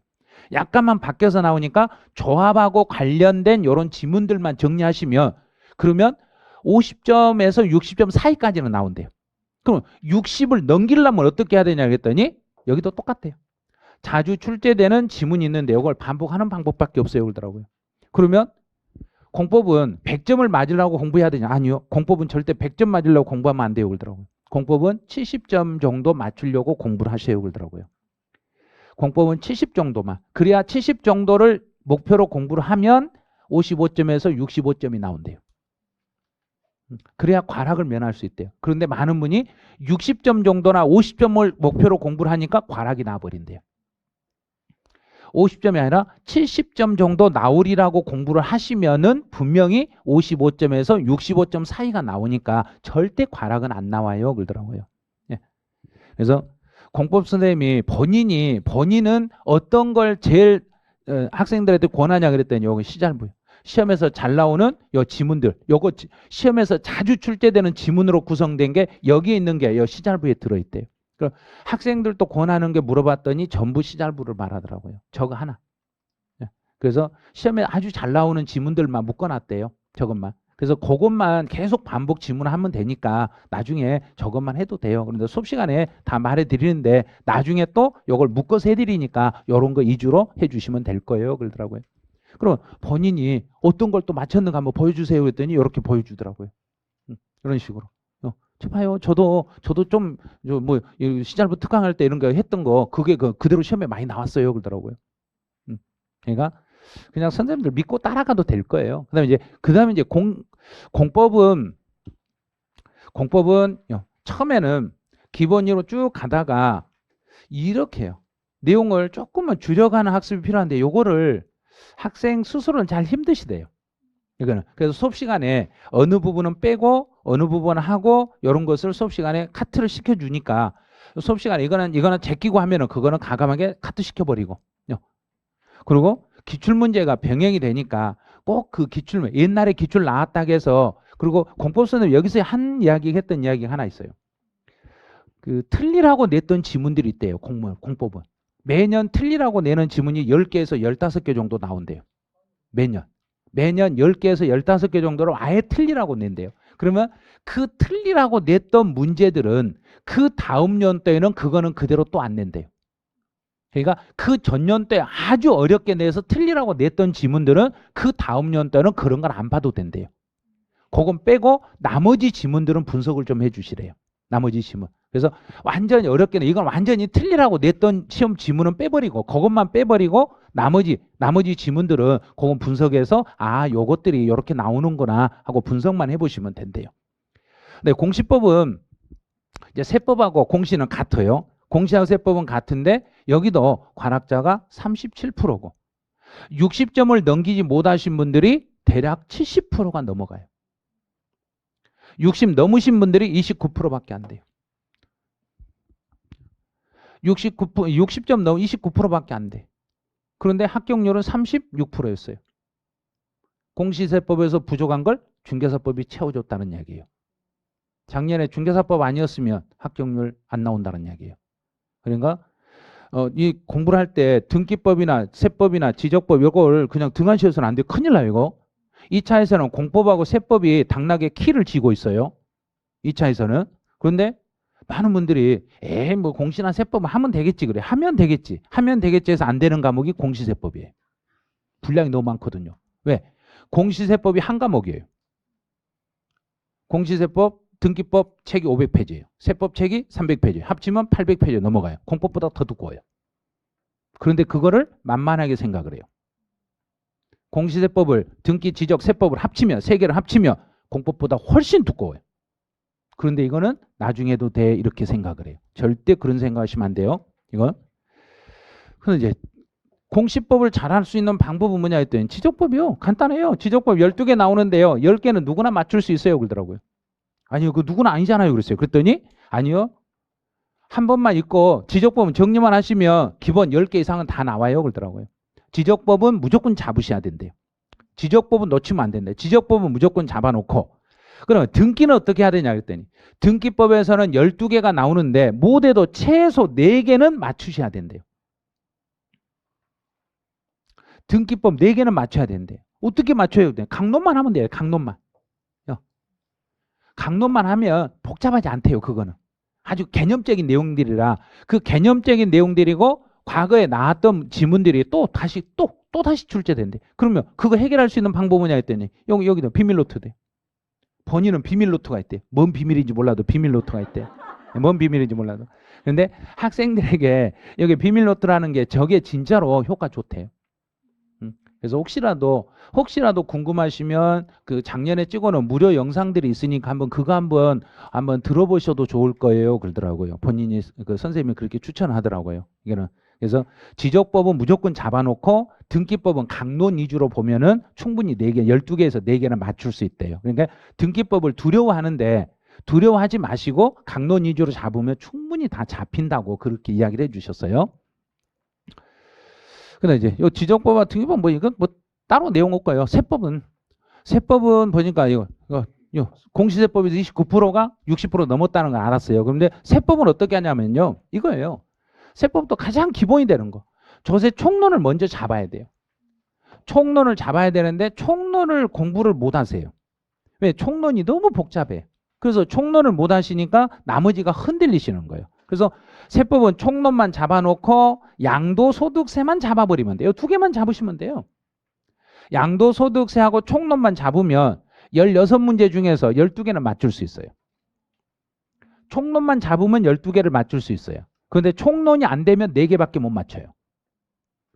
약간만 바뀌어서 나오니까 조합하고 관련된 이런 지문들만 정리하시면 그러면 50점에서 60점 사이까지는 나온대요. 그럼 60을 넘기려면 어떻게 해야 되냐 그랬더니 여기도 똑같아요. 자주 출제되는 지문이 있는데 이걸 반복하는 방법밖에 없어요 그러더라고요. 그러면 공법은 100점을 맞으려고 공부해야 되냐? 아니요. 공법은 절대 100점 맞으려고 공부하면 안 돼요 그러더라고요. 공법은 70점 정도 맞추려고 공부를 하셔요 그러더라고요. 공법은 70 정도만. 그래야 70 정도를 목표로 공부를 하면 55점에서 65점이 나온대요. 그래야 관학을 면할 수 있대요. 그런데 많은 분이 60점 정도나 50점을 목표로 공부를 하니까 관학이 나와버린대요. 50점이 아니라 70점 정도 나오리라고 공부를 하시면은 분명히 55점에서 65점 사이가 나오니까 절대 관학은 안 나와요 그러더라고요. 예. 그래서 공법 선생님이 본인은 어떤 걸 제일 학생들한테 권하냐 그랬더니 요거 시잘부요. 시험에서 잘 나오는 요 지문들, 요거 시험에서 자주 출제되는 지문으로 구성된 게 여기에 있는 게 요 시잘부에 들어있대요. 그럼 학생들도 권하는 게 물어봤더니 전부 시잘부를 말하더라고요. 저거 하나. 그래서 시험에 아주 잘 나오는 지문들만 묶어놨대요. 저것만. 그래서 그것만 계속 반복 지문하면 되니까 나중에 저것만 해도 돼요. 그런데 수업 시간에 다 말해드리는데 나중에 또 이걸 묶어서 해드리니까 이런 거 위주로 해주시면 될 거예요. 그러더라고요. 그럼 본인이 어떤 걸 또 맞췄는가 한번 보여주세요 그랬더니 이렇게 보여주더라고요. 이런 식으로. 저 봐요. 저도 좀 뭐 시절부 특강할 때 이런 거 했던 거 그게 그대로 시험에 많이 나왔어요 그러더라고요. 그러니까 그냥 선생님들 믿고 따라가도 될 거예요. 그다음에 이제 공법은 처음에는 기본으로 쭉 가다가 이렇게 해요. 내용을 조금만 줄여가는 학습이 필요한데 요거를 학생 스스로는 잘 힘드시대요. 이거는. 그래서 수업 시간에 어느 부분은 빼고 어느 부분은 하고 이런 것을 수업 시간에 카트를 시켜주니까 수업 시간에 이거는 제끼고 하면은 그거는 과감하게 카트 시켜버리고. 그리고 기출문제가 병행이 되니까 꼭 그 기출문, 옛날에 기출 나왔다고 해서 그리고 공법선생님 여기서 한 이야기 했던 이야기가 하나 있어요. 그 틀리라고 냈던 지문들이 있대요. 공법은. 매년 틀리라고 내는 지문이 10개에서 15개 정도 나온대요. 매년 10개에서 15개 정도로 아예 틀리라고 낸대요. 그러면 그 틀리라고 냈던 문제들은 그 다음 연도에는 그거는 그대로 또 안 낸대요. 그러니까 그 전년도에 아주 어렵게 내서 틀리라고 냈던 지문들은 그 다음 연도에는 그런 걸 안 봐도 된대요. 그건 빼고 나머지 지문들은 분석을 좀 해주시래요. 나머지 지문. 그래서 완전히 어렵게 이건 완전히 틀리라고 냈던 시험 지문은 빼버리고 그것만 빼버리고 나머지 지문들은 그건 분석해서 요것들이 이렇게 나오는구나 하고 분석만 해보시면 된대요. 네, 공시법은 이제 세법하고 공시는 같아요. 공시하고 세법은 같은데 여기도 관학자가 37%고 60점을 넘기지 못하신 분들이 대략 70%가 넘어가요. 60 넘으신 분들이 29%밖에 안 돼요. 60점 넘으면 29%밖에 안 돼. 그런데 합격률은 36%였어요. 공시세법에서 부족한 걸 중개사법이 채워줬다는 이야기예요. 작년에 중개사법 아니었으면 합격률 안 나온다는 이야기예요. 그러니까 이 공부를 할 때 등기법이나 세법이나 지적법 이걸 그냥 등한시해서는 안 돼요. 큰일 나요 이거. 2차에서는 공법하고 세법이 당락에 키를 쥐고 있어요. 2차에서는. 그런데 많은 분들이 뭐 공시나 세법은 하면 되겠지 그래. 하면 되겠지 해서 안 되는 과목이 공시세법이에요. 분량이 너무 많거든요. 왜? 공시세법이 한 과목이에요. 공시세법 등기법 책이 500페이지예요. 세법 책이 300페이지. 합치면 800페이지 넘어가요. 공법보다 더 두꺼워요. 그런데 그거를 만만하게 생각을 해요. 공시세법을 등기, 지적, 세법을 합치면 세 개를 합치면 공법보다 훨씬 두꺼워요. 그런데 이거는 나중에도 돼 이렇게 생각을 해요. 절대 그런 생각하시면 안 돼요. 이건. 그런데 이제 공시법을 잘할 수 있는 방법은 뭐냐 했더니 지적법이요. 간단해요. 지적법 12개 나오는데요. 10개는 누구나 맞출 수 있어요. 그러더라고요. 아니요. 그 누구나 아니잖아요. 그랬어요. 그랬더니 아니요. 한 번만 읽고 지적법은 정리만 하시면 기본 10개 이상은 다 나와요. 그러더라고요. 지적법은 무조건 잡으셔야 된대요. 지적법은 놓치면 안 된대요. 지적법은 무조건 잡아놓고 그러면 등기는 어떻게 해야 되냐 그랬더니 등기법에서는 12개가 나오는데 못해도 최소 4개는 맞추셔야 된대요. 등기법 4개는 맞춰야 된대요. 어떻게 맞춰야 돼요? 강론만 하면 돼요. 강론만. 강론만 하면 복잡하지 않대요. 그거는. 아주 개념적인 내용들이라 그 개념적인 내용들이고 과거에 나왔던 지문들이 또 다시 출제된대. 그러면 그거 해결할 수 있는 방법은 뭐냐 했더니 여기도 비밀 노트 돼. 본인은 비밀 노트가 있대. 뭔 비밀인지 몰라도 비밀 노트가 있대. 뭔 비밀인지 몰라도. 그런데 학생들에게 여기 비밀 노트라는 게 저게 진짜로 효과 좋대요. 그래서 혹시라도 궁금하시면 그 작년에 찍어놓은 무료 영상들이 있으니까 그거 한번 들어보셔도 좋을 거예요. 그러더라고요. 본인이 그 선생님이 그렇게 추천하더라고요. 이거는 그래서 지적법은 무조건 잡아놓고 등기법은 강론 위주로 보면은 충분히 4개, 12개에서 4개는 맞출 수 있대요. 그러니까 등기법을 두려워하지 마시고 강론 위주로 잡으면 충분히 다 잡힌다고 그렇게 이야기를 해주셨어요. 근데 이제 요 지적법과 등기법 이건 따로 내용 없고요. 세법은 보니까 이거 공시세법에서 29%가 60% 넘었다는 걸 알았어요. 그런데 세법은 어떻게 하냐면요. 이거예요. 세법도 가장 기본이 되는 거. 조세 총론을 먼저 잡아야 돼요. 총론을 잡아야 되는데 총론을 공부를 못 하세요. 왜? 총론이 너무 복잡해. 그래서 총론을 못 하시니까 나머지가 흔들리시는 거예요. 그래서 세법은 총론만 잡아놓고 양도소득세만 잡아버리면 돼요. 2개만 잡으시면 돼요. 양도소득세하고 총론만 잡으면 16문제 중에서 12개는 맞출 수 있어요. 총론만 잡으면 12개를 맞출 수 있어요. 그런데 총론이 안 되면 4개밖에 못 맞춰요.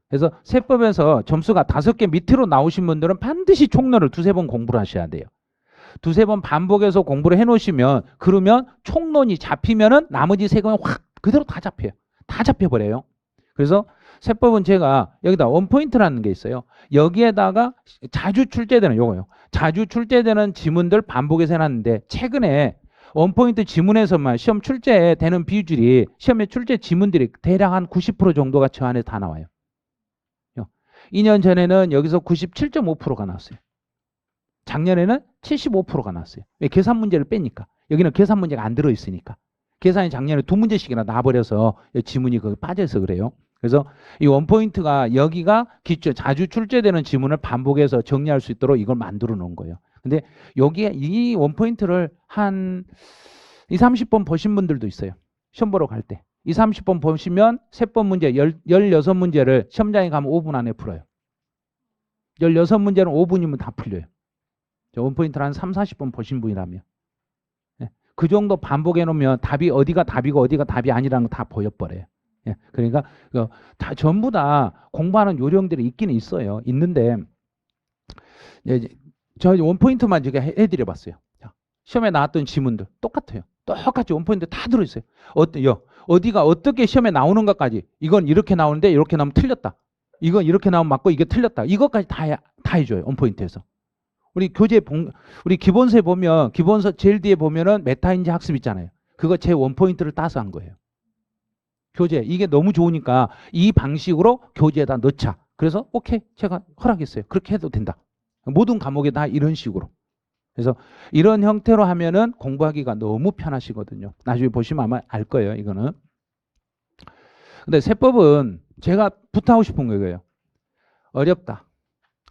그래서 세법에서 점수가 5개 밑으로 나오신 분들은 반드시 총론을 2-3번 공부를 하셔야 돼요. 2-3번 반복해서 공부를 해놓으시면 그러면 총론이 잡히면은 나머지 3개는 확 그대로 다 잡혀요. 다 잡혀버려요. 그래서 세법은 제가 여기다 원포인트라는 게 있어요. 여기에다가 자주 출제되는 요거요. 자주 출제되는 지문들 반복해서 해놨는데 최근에 원포인트 지문에서만 시험 출제되는 비율이 시험에 출제 지문들이 대략 한 90% 정도가 저 안에 다 나와요. 2년 전에는 여기서 97.5%가 나왔어요. 작년에는 75%가 나왔어요. 왜? 계산 문제를 빼니까. 여기는 계산 문제가 안 들어있으니까. 계산이 작년에 2문제씩이나 나와버려서 지문이 거기 빠져서 그래요. 그래서 이 원포인트가 여기가 기출, 자주 출제되는 지문을 반복해서 정리할 수 있도록 이걸 만들어 놓은 거예요. 근데 여기에 이 원포인트를 한 20-30번 보신 분들도 있어요. 시험 보러 갈 때. 20-30번 보시면 세법 문제 16문제를 시험장에 가면 5분 안에 풀어요. 16문제는 5분이면 다 풀려요. 원포인트를 한 30-40번 보신 분이라면. 그 정도 반복해 놓으면 답이 어디가 답이고 어디가 답이 아니라는 거 다 보여버려요. 그러니까 다 전부 다 공부하는 요령들이 있기는 있어요. 있는데 저 원포인트만 제가 해드려 봤어요. 시험에 나왔던 지문들 똑같아요. 똑같이 원포인트 다 들어있어요. 어디가 어떻게 시험에 나오는 것까지 이건 이렇게 나오는데 이렇게 나오면 틀렸다. 이건 이렇게 나오면 맞고 이게 틀렸다. 이것까지 다 해줘요. 원포인트에서. 우리 우리 기본서에 보면 기본서 제일 뒤에 보면은 메타인지 학습 있잖아요. 그거 제 원포인트를 따서 한 거예요. 교재 이게 너무 좋으니까 이 방식으로 교재에다 넣자. 그래서 오케이 제가 허락했어요. 그렇게 해도 된다. 모든 과목에 다 이런 식으로. 그래서 이런 형태로 하면은 공부하기가 너무 편하시거든요. 나중에 보시면 아마 알 거예요. 이거는. 근데 세법은 제가 부탁하고 싶은 거예요. 어렵다.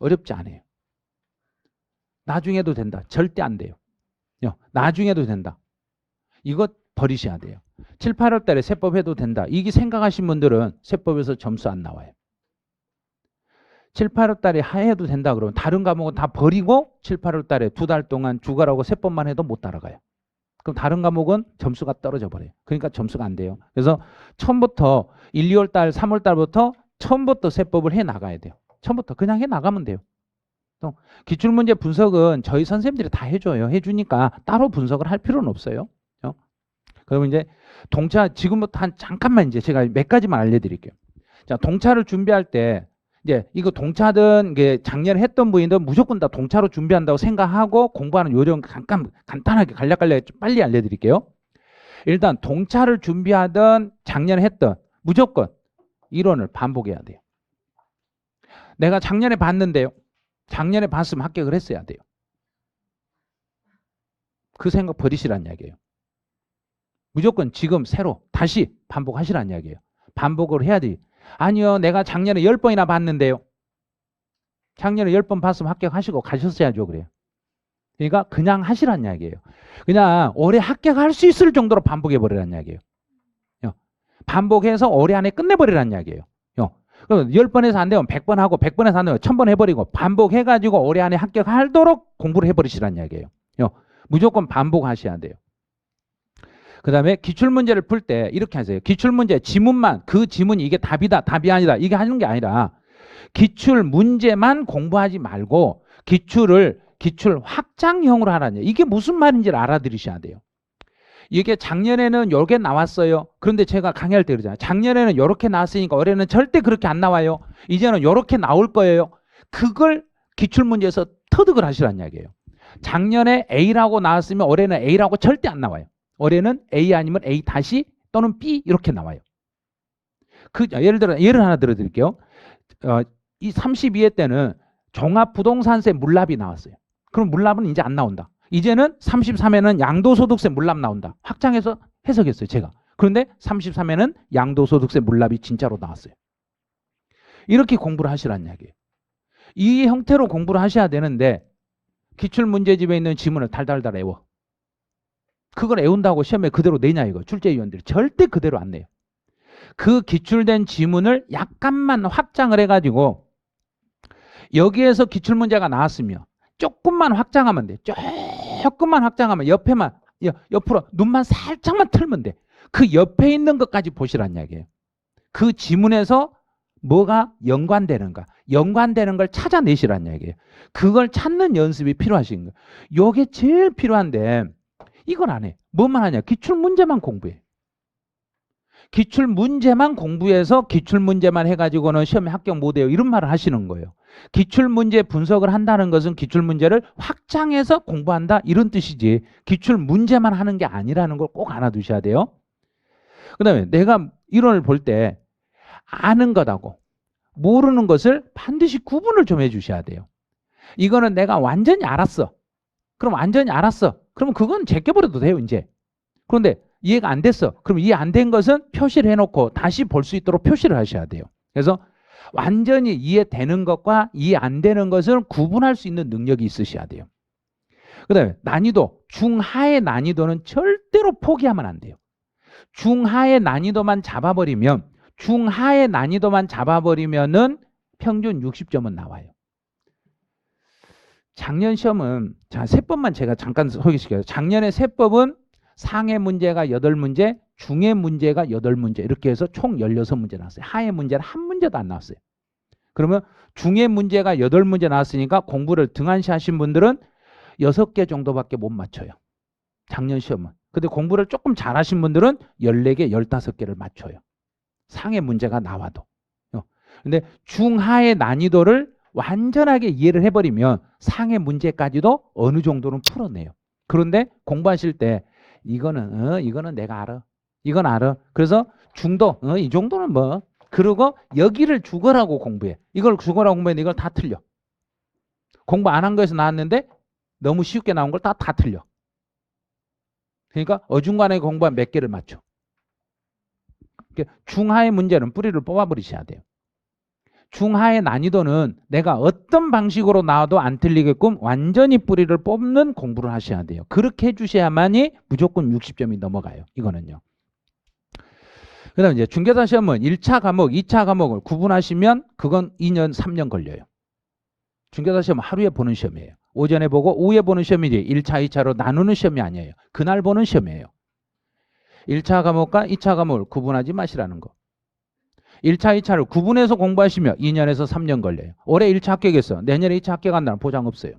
어렵지 않아요. 나중에도 된다. 절대 안 돼요. 나중에도 된다. 이거 버리셔야 돼요. 7, 8월 달에 세법 해도 된다. 이게 생각하신 분들은 세법에서 점수 안 나와요. 7, 8월 달에 해도 된다 그러면 다른 과목은 다 버리고 7, 8월 달에 2달 동안 주가라고 세법만 해도 못 따라가요. 그럼 다른 과목은 점수가 떨어져 버려요. 그러니까 점수가 안 돼요. 그래서 처음부터 1, 2월 달, 3월 달부터 처음부터 세법을 해 나가야 돼요. 처음부터 그냥 해 나가면 돼요. 또 기출문제 분석은 저희 선생님들이 다 해줘요. 해주니까 따로 분석을 할 필요는 없어요. 그러면 이제 동차 지금부터 잠깐만 이제 제가 몇 가지만 알려드릴게요. 자, 동차를 준비할 때 이제 이거 동차든 이게 작년에 했던 분이든 무조건 다 동차로 준비한다고 생각하고 공부하는 요령 간단하게 간략간략 빨리 알려드릴게요. 일단 동차를 준비하든 작년에 했던 무조건 이론을 반복해야 돼요. 내가 작년에 봤는데요. 작년에 봤으면 합격을 했어야 돼요. 그 생각 버리시라는 이야기예요. 무조건 지금 새로 다시 반복하시라는 이야기예요. 반복을 해야지. 아니요. 내가 작년에 10번이나 봤는데요. 작년에 10번 봤으면 합격하시고 가셨어야죠. 그래요. 그러니까 그냥 하시라는 이야기예요. 그냥 올해 합격할 수 있을 정도로 반복해버리라는 이야기예요. 반복해서 올해 안에 끝내버리라는 이야기예요. 그럼 10번에서 안 되면 100번 하고 100번에서 안 되면 1000번 해버리고 반복해가지고 올해 안에 합격하도록 공부를 해버리시라는 이야기예요. 무조건 반복하셔야 돼요. 그 다음에 기출문제를 풀 때 이렇게 하세요. 기출문제 지문만 그 지문이 이게 답이다 답이 아니다 이게 하는 게 아니라 기출문제만 공부하지 말고 기출 확장형으로 하라는 얘기예요. 이게 무슨 말인지를 알아들으셔야 돼요. 이게 작년에는 이렇게 나왔어요. 그런데 제가 강의할 때 그러잖아요. 작년에는 이렇게 나왔으니까 올해는 절대 그렇게 안 나와요. 이제는 이렇게 나올 거예요. 그걸 기출문제에서 터득을 하시라는 이야기예요. 작년에 A라고 나왔으면 올해는 A라고 절대 안 나와요. 올해는 A 아니면 A 다시 또는 B 이렇게 나와요. 예를 하나 들어드릴게요. 이 32회 때는 종합부동산세 물납이 나왔어요. 그럼 물납은 이제 안 나온다. 이제는 33회는 양도소득세 물납 나온다. 확장해서 해석했어요. 제가. 그런데 33회는 양도소득세 물납이 진짜로 나왔어요. 이렇게 공부를 하시라는 이야기예요. 이 형태로 공부를 하셔야 되는데 기출문제집에 있는 지문을 달달달 외워. 그걸 외운다고 시험에 그대로 내냐 이거. 출제위원들이 절대 그대로 안 내요. 그 기출된 지문을 약간만 확장을 해가지고 여기에서 기출문제가 나왔으면 조금만 확장하면 돼. 조금만 확장하면 옆으로 눈만 살짝만 틀면 돼. 그 옆에 있는 것까지 보시란 이야기예요. 그 지문에서 뭐가 연관되는가, 연관되는 걸 찾아내시란 이야기예요. 그걸 찾는 연습이 필요하신 거예요. 요게 제일 필요한데 이걸 안 해. 뭐만 하냐? 기출문제만 공부해. 기출문제만 공부해서 기출문제만 해가지고는 시험에 합격 못해요. 이런 말을 하시는 거예요. 기출문제 분석을 한다는 것은 기출문제를 확장해서 공부한다 이런 뜻이지 기출문제만 하는 게 아니라는 걸 꼭 알아두셔야 돼요. 그 다음에 내가 이론을 볼 때 아는 것하고 모르는 것을 반드시 구분을 좀 해주셔야 돼요. 이거는 내가 완전히 알았어. 그럼 완전히 알았어. 그러면 그건 제껴버려도 돼요 이제. 그런데 이해가 안 됐어. 그럼 이해 안 된 것은 표시를 해놓고 다시 볼 수 있도록 표시를 하셔야 돼요. 그래서 완전히 이해되는 것과 이해 안 되는 것을 구분할 수 있는 능력이 있으셔야 돼요. 그 다음에 난이도, 중하의 난이도는 절대로 포기하면 안 돼요. 중하의 난이도만 잡아버리면은 평균 60점은 나와요. 작년 시험은 자, 세법만 제가 잠깐 소개시켜요. 작년에 세법은 상해 문제가 8문제, 중해 문제가 8문제 이렇게 해서 총 16문제 나왔어요. 하해 문제는 한 문제도 안 나왔어요. 그러면 중해 문제가 8문제 나왔으니까 공부를 등한시 하신 분들은 6개 정도밖에 못 맞춰요. 작년 시험은. 근데 공부를 조금 잘하신 분들은 14개, 15개를 맞춰요. 상해 문제가 나와도. 근데 중하의 난이도를 완전하게 이해를 해버리면 상해 문제까지도 어느 정도는 풀어내요. 그런데 공부하실 때 이거는 내가 알아. 이건 알아. 그래서 중도 이 정도는 뭐 그러고 여기를 죽어라고 공부해. 이걸 죽어라고 공부했는데 이걸 다 틀려. 공부 안 한 거에서 나왔는데 너무 쉽게 나온 걸 다 틀려. 그러니까 어중간하게 공부한 몇 개를 맞춰. 중하의 문제는 뿌리를 뽑아버리셔야 돼요. 중하의 난이도는 내가 어떤 방식으로 나와도 안 틀리게끔 완전히 뿌리를 뽑는 공부를 하셔야 돼요. 그렇게 해주셔야만이 무조건 60점이 넘어가요. 이거는요. 그 다음에 이제 중개사 시험은 1차 과목, 2차 과목을 구분하시면 그건 2년, 3년 걸려요. 중개사 시험은 하루에 보는 시험이에요. 오전에 보고 오후에 보는 시험이지 1차, 2차로 나누는 시험이 아니에요. 그날 보는 시험이에요. 1차 과목과 2차 과목을 구분하지 마시라는 거. 1차, 2차를 구분해서 공부하시면 2년에서 3년 걸려요. 올해 1차 합격했어. 내년에 2차 합격한다는 보장 없어요.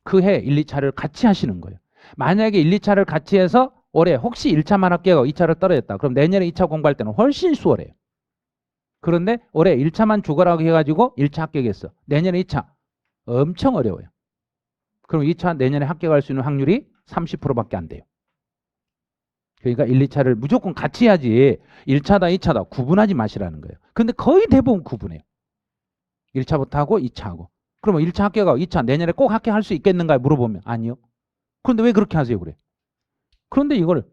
그 해 1, 2차를 같이 하시는 거예요. 만약에 1, 2차를 같이 해서 올해 혹시 1차만 합격하고 2차를 떨어졌다. 그럼 내년에 2차 공부할 때는 훨씬 수월해요. 그런데 올해 1차만 죽어라고 해가지고 1차 합격했어. 내년에 2차 엄청 어려워요. 그럼 2차 내년에 합격할 수 있는 확률이 30%밖에 안 돼요. 그러니까 1, 2차를 무조건 같이 해야지 1차다 2차다 구분하지 마시라는 거예요. 근데 거의 대부분 구분해요. 1차부터 하고 2차 하고. 그러면 1차 합격하고 2차 내년에 꼭 합격할 수 있겠는가 물어보면 아니요. 그런데 왜 그렇게 하세요 그래? 그런데 이걸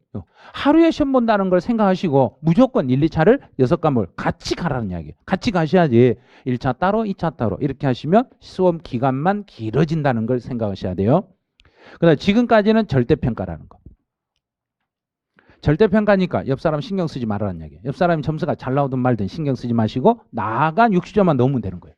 하루에 시험 본다는 걸 생각하시고 무조건 1, 2차를 6과목을 같이 가라는 이야기예요. 같이 가셔야지 1차 따로 2차 따로 이렇게 하시면 시험 기간만 길어진다는 걸 생각하셔야 돼요. 그다음에 지금까지는 절대평가라는 거. 절대평가니까 옆 사람 신경 쓰지 말라는 이야기예요. 옆 사람이 점수가 잘 나오든 말든 신경 쓰지 마시고 나간 60점만 넘으면 되는 거예요.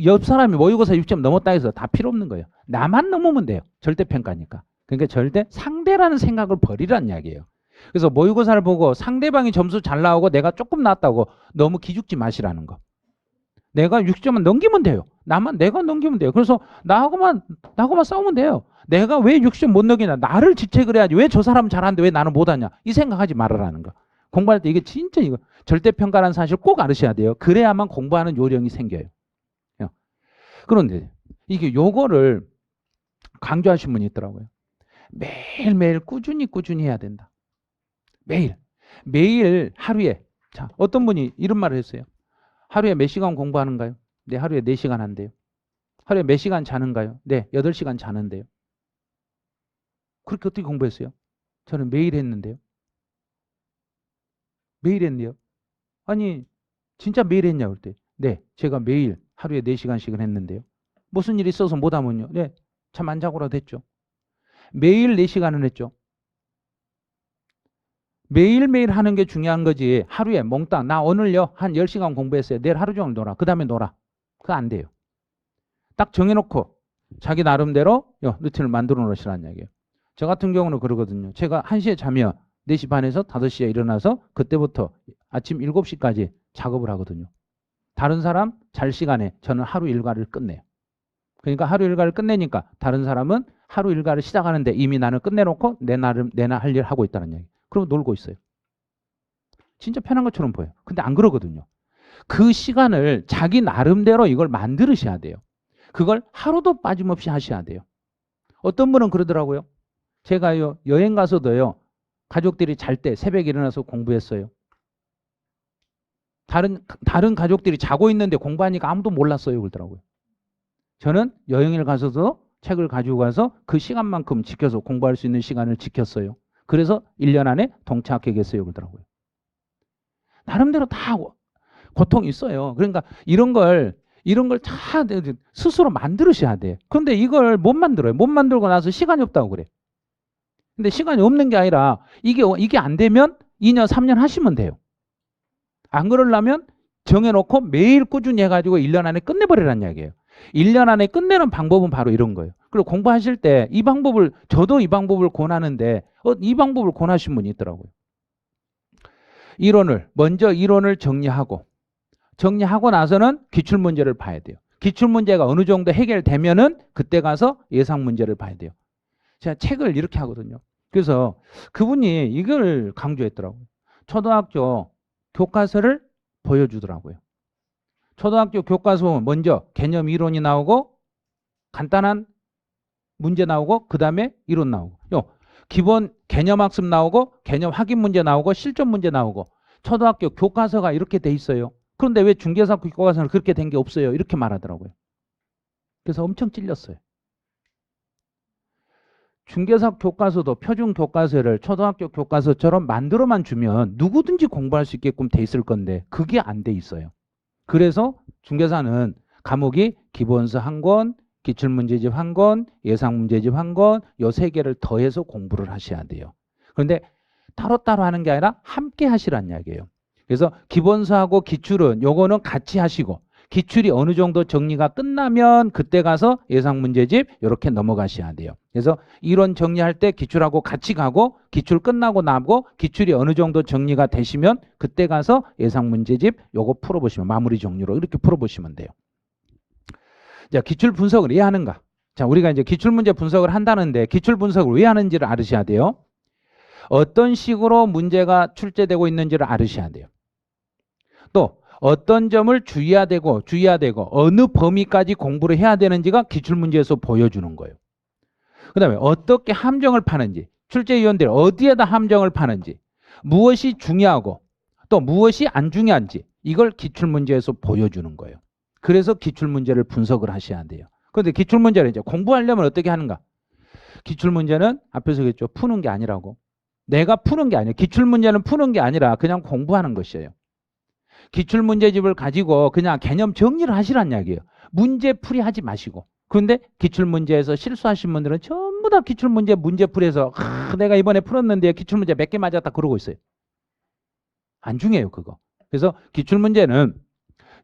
옆 사람이 모의고사 60점 넘었다 해서 다 필요 없는 거예요. 나만 넘으면 돼요. 절대평가니까. 그러니까 절대 상대라는 생각을 버리라는 이야기예요. 그래서 모의고사를 보고 상대방이 점수 잘 나오고 내가 조금 나왔다고 너무 기죽지 마시라는 거. 내가 60점만 넘기면 돼요. 내가 넘기면 돼요. 그래서 나하고만 싸우면 돼요. 내가 왜 60점 못 넘기냐. 나를 지책을 해야지. 왜 저 사람은 잘하는데 왜 나는 못하냐. 이 생각하지 말아라는 거. 공부할 때 이게 진짜 이거 절대평가라는 사실 꼭 알으셔야 돼요. 그래야만 공부하는 요령이 생겨요. 그런데 이게 요거를 강조하신 분이 있더라고요. 매일매일 꾸준히 해야 된다. 매일 하루에. 자, 어떤 분이 이런 말을 했어요. 하루에 몇 시간 공부하는가요? 네, 하루에 4시간 한대요. 하루에 몇 시간 자는가요? 네, 8시간 자는데요. 그렇게 어떻게 공부했어요? 저는 매일 했는데요. 매일 했네요. 아니, 진짜 매일 했냐고 그럴 때. 네, 제가 매일 하루에 4시간씩은 했는데요. 무슨 일이 있어서 못하면요. 네, 잠 안 자고라도 했죠. 매일 4시간은 했죠. 매일매일 하는 게 중요한 거지. 하루에 몽땅 나 오늘요 한 10시간 공부했어요. 내일 하루 종일 놀아. 그 다음에 놀아. 그거 안 돼요. 딱 정해놓고 자기 나름대로 루틴을 만들어 놓으시라는 얘기예요. 저 같은 경우는 그러거든요. 제가 1시에 자면 4시 반에서 5시에 일어나서 그때부터 아침 7시까지 작업을 하거든요. 다른 사람 잘 시간에 저는 하루 일과를 끝내요. 그러니까 하루 일과를 끝내니까 다른 사람은 하루 일과를 시작하는데 이미 나는 끝내놓고 내나 할 일 하고 있다는 얘기. 그럼 놀고 있어요. 진짜 편한 것처럼 보여요. 근데 안 그러거든요. 그 시간을 자기 나름대로 이걸 만들으셔야 돼요. 그걸 하루도 빠짐없이 하셔야 돼요. 어떤 분은 그러더라고요. 제가요 여행 가서도요 가족들이 잘 때 새벽에 일어나서 공부했어요. 다른 가족들이 자고 있는데 공부하니까 아무도 몰랐어요 그러더라고요. 저는 여행을 가서도 책을 가지고 가서 그 시간만큼 지켜서 공부할 수 있는 시간을 지켰어요. 그래서 1년 안에 동체 합격했어요 그러더라고요. 나름대로 다 고통이 있어요. 그러니까 이런 걸 다 스스로 만들으셔야 돼. 그런데 이걸 못 만들어요. 못 만들고 나서 시간이 없다고 그래. 근데 시간이 없는 게 아니라 이게 안 되면 2년, 3년 하시면 돼요. 안 그러려면 정해놓고 매일 꾸준히 해가지고 1년 안에 끝내버리라는 이야기예요. 1년 안에 끝내는 방법은 바로 이런 거예요. 그리고 공부하실 때 저도 이 방법을 권하는데 이 방법을 권하신 분이 있더라고요. 먼저 이론을 정리하고 나서는 기출문제를 봐야 돼요. 기출문제가 어느 정도 해결되면은 그때 가서 예상문제를 봐야 돼요. 제가 책을 이렇게 하거든요. 그래서 그분이 이걸 강조했더라고요. 초등학교 교과서를 보여주더라고요. 초등학교 교과서 보면 먼저 개념 이론이 나오고 간단한 문제 나오고 그 다음에 이론 나오고 기본 개념 학습 나오고 개념 확인 문제 나오고 실전 문제 나오고 초등학교 교과서가 이렇게 돼 있어요. 그런데 왜 중개사 교과서는 그렇게 된 게 없어요? 이렇게 말하더라고요. 그래서 엄청 찔렸어요. 중개사 교과서도 표준 교과서를 초등학교 교과서처럼 만들어만 주면 누구든지 공부할 수 있게끔 돼 있을 건데 그게 안 돼 있어요. 그래서 중개사는 과목이 기본서 1권, 기출문제집 1권, 예상문제집 1권 요 3개를 더해서 공부를 하셔야 돼요. 그런데 따로따로 하는 게 아니라 함께 하시란 이야기예요. 그래서 기본서하고 기출은 요거는 같이 하시고 기출이 어느 정도 정리가 끝나면 그때 가서 예상문제집 이렇게 넘어가셔야 돼요. 그래서 이론 정리할 때 기출하고 같이 가고 기출 끝나고 나고 기출이 어느 정도 정리가 되시면 그때 가서 예상문제집 요거 풀어보시면 마무리 정리로 이렇게 풀어보시면 돼요. 자, 기출 분석을 왜 하는가? 자, 우리가 이제 기출문제 분석을 한다는데 기출 분석을 왜 하는지를 알으셔야 돼요. 어떤 식으로 문제가 출제되고 있는지를 알으셔야 돼요. 또 어떤 점을 주의해야 되고 어느 범위까지 공부를 해야 되는지가 기출문제에서 보여주는 거예요. 그 다음에 어떻게 함정을 파는지 출제위원들이 어디에다 함정을 파는지 무엇이 중요하고 또 무엇이 안 중요한지 이걸 기출문제에서 보여주는 거예요. 그래서 기출문제를 분석을 하셔야 돼요. 그런데 기출문제를 이제 공부하려면 어떻게 하는가? 기출문제는 앞에서 그랬죠. 푸는 게 아니라고. 내가 푸는 게 아니에요. 기출문제는 푸는 게 아니라 그냥 공부하는 것이에요. 기출문제집을 가지고 그냥 개념 정리를 하시란 이야기예요. 문제풀이 하지 마시고. 그런데 기출문제에서 실수하신 분들은 전부 다 기출문제 문제풀이에서 내가 이번에 풀었는데 기출문제 몇 개 맞았다 그러고 있어요. 안 중요해요 그거. 그래서 기출문제는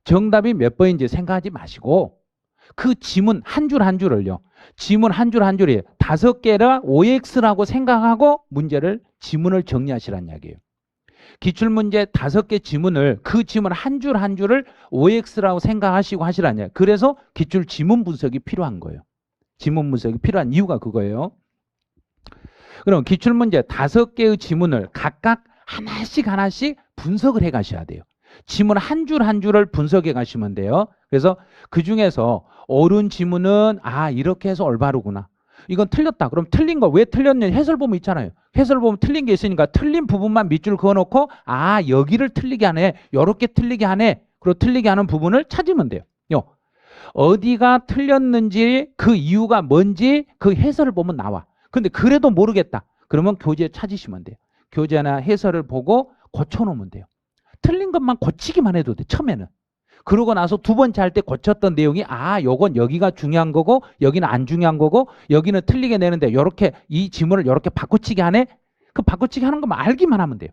정답이 몇 번인지 생각하지 마시고 그 지문 한 줄 한 줄을요. 지문 한 줄 한 줄이 5개라 OX라고 생각하고 지문을 정리하시란 이야기예요. 기출문제 5개 지문을 그 지문 한 줄 한 줄을 OX라고 생각하시고 하시라냐. 그래서 기출 지문 분석이 필요한 거예요. 지문 분석이 필요한 이유가 그거예요. 그럼 기출문제 5개의 지문을 각각 하나씩 분석을 해 가셔야 돼요. 지문 한 줄 한 줄을 분석해 가시면 돼요. 그래서 그 중에서 옳은 지문은 이렇게 해서 올바르구나. 이건 틀렸다. 그럼 틀린 거 왜 틀렸냐 해설보면 있잖아요. 해설보면 틀린 게 있으니까 틀린 부분만 밑줄 그어놓고 여기를 틀리게 하네. 요렇게 틀리게 하네. 그리고 틀리게 하는 부분을 찾으면 돼요. 어디가 틀렸는지 그 이유가 뭔지 그 해설을 보면 나와. 근데 그래도 모르겠다. 그러면 교재 찾으시면 돼요. 교재나 해설을 보고 고쳐놓으면 돼요. 틀린 것만 고치기만 해도 돼. 처음에는. 그러고 나서 두 번째 할 때 고쳤던 내용이 요건 여기가 중요한 거고 여기는 안 중요한 거고 여기는 틀리게 내는데 요렇게 이 지문을 요렇게 바꿔치기 하네. 그 바꿔치기 하는 것만 알기만 하면 돼요.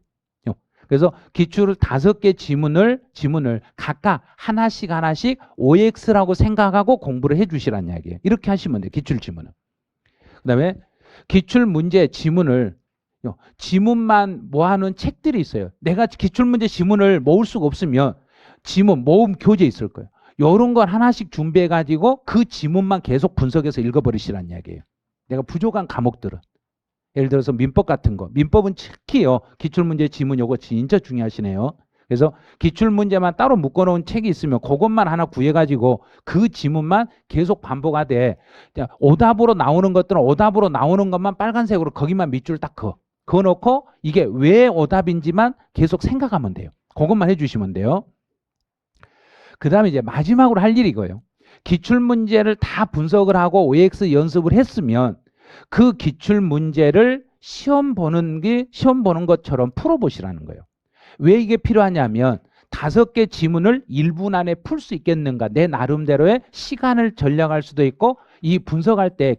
그래서 기출 5개 지문을 각각 하나씩 OX라고 생각하고 공부를 해주시라는 이야기예요. 이렇게 하시면 돼요. 기출 지문은. 그 다음에 기출 문제 지문을 지문만 모아놓은 책들이 있어요. 내가 기출문제 지문을 모을 수가 없으면 지문 모음 교재 있을 거예요. 이런 걸 하나씩 준비해가지고 그 지문만 계속 분석해서 읽어버리시라는 이야기예요. 내가 부족한 과목들은. 예를 들어서 민법 같은 거. 민법은 특히요. 기출문제 지문 요거 진짜 중요하시네요. 그래서 기출문제만 따로 묶어놓은 책이 있으면 그것만 하나 구해가지고 그 지문만 계속 반복하되 오답으로 나오는 것들은 오답으로 나오는 것만 빨간색으로 거기만 밑줄 딱 그어놓고 이게 왜 오답인지만 계속 생각하면 돼요. 그것만 해주시면 돼요. 그 다음에 이제 마지막으로 할 일이 이거예요. 기출문제를 다 분석을 하고 OX 연습을 했으면 그 기출문제를 시험 보는 것처럼 풀어보시라는 거예요. 왜 이게 필요하냐면 5개 지문을 1분 안에 풀 수 있겠는가. 내 나름대로의 시간을 절약할 수도 있고 이 분석할 때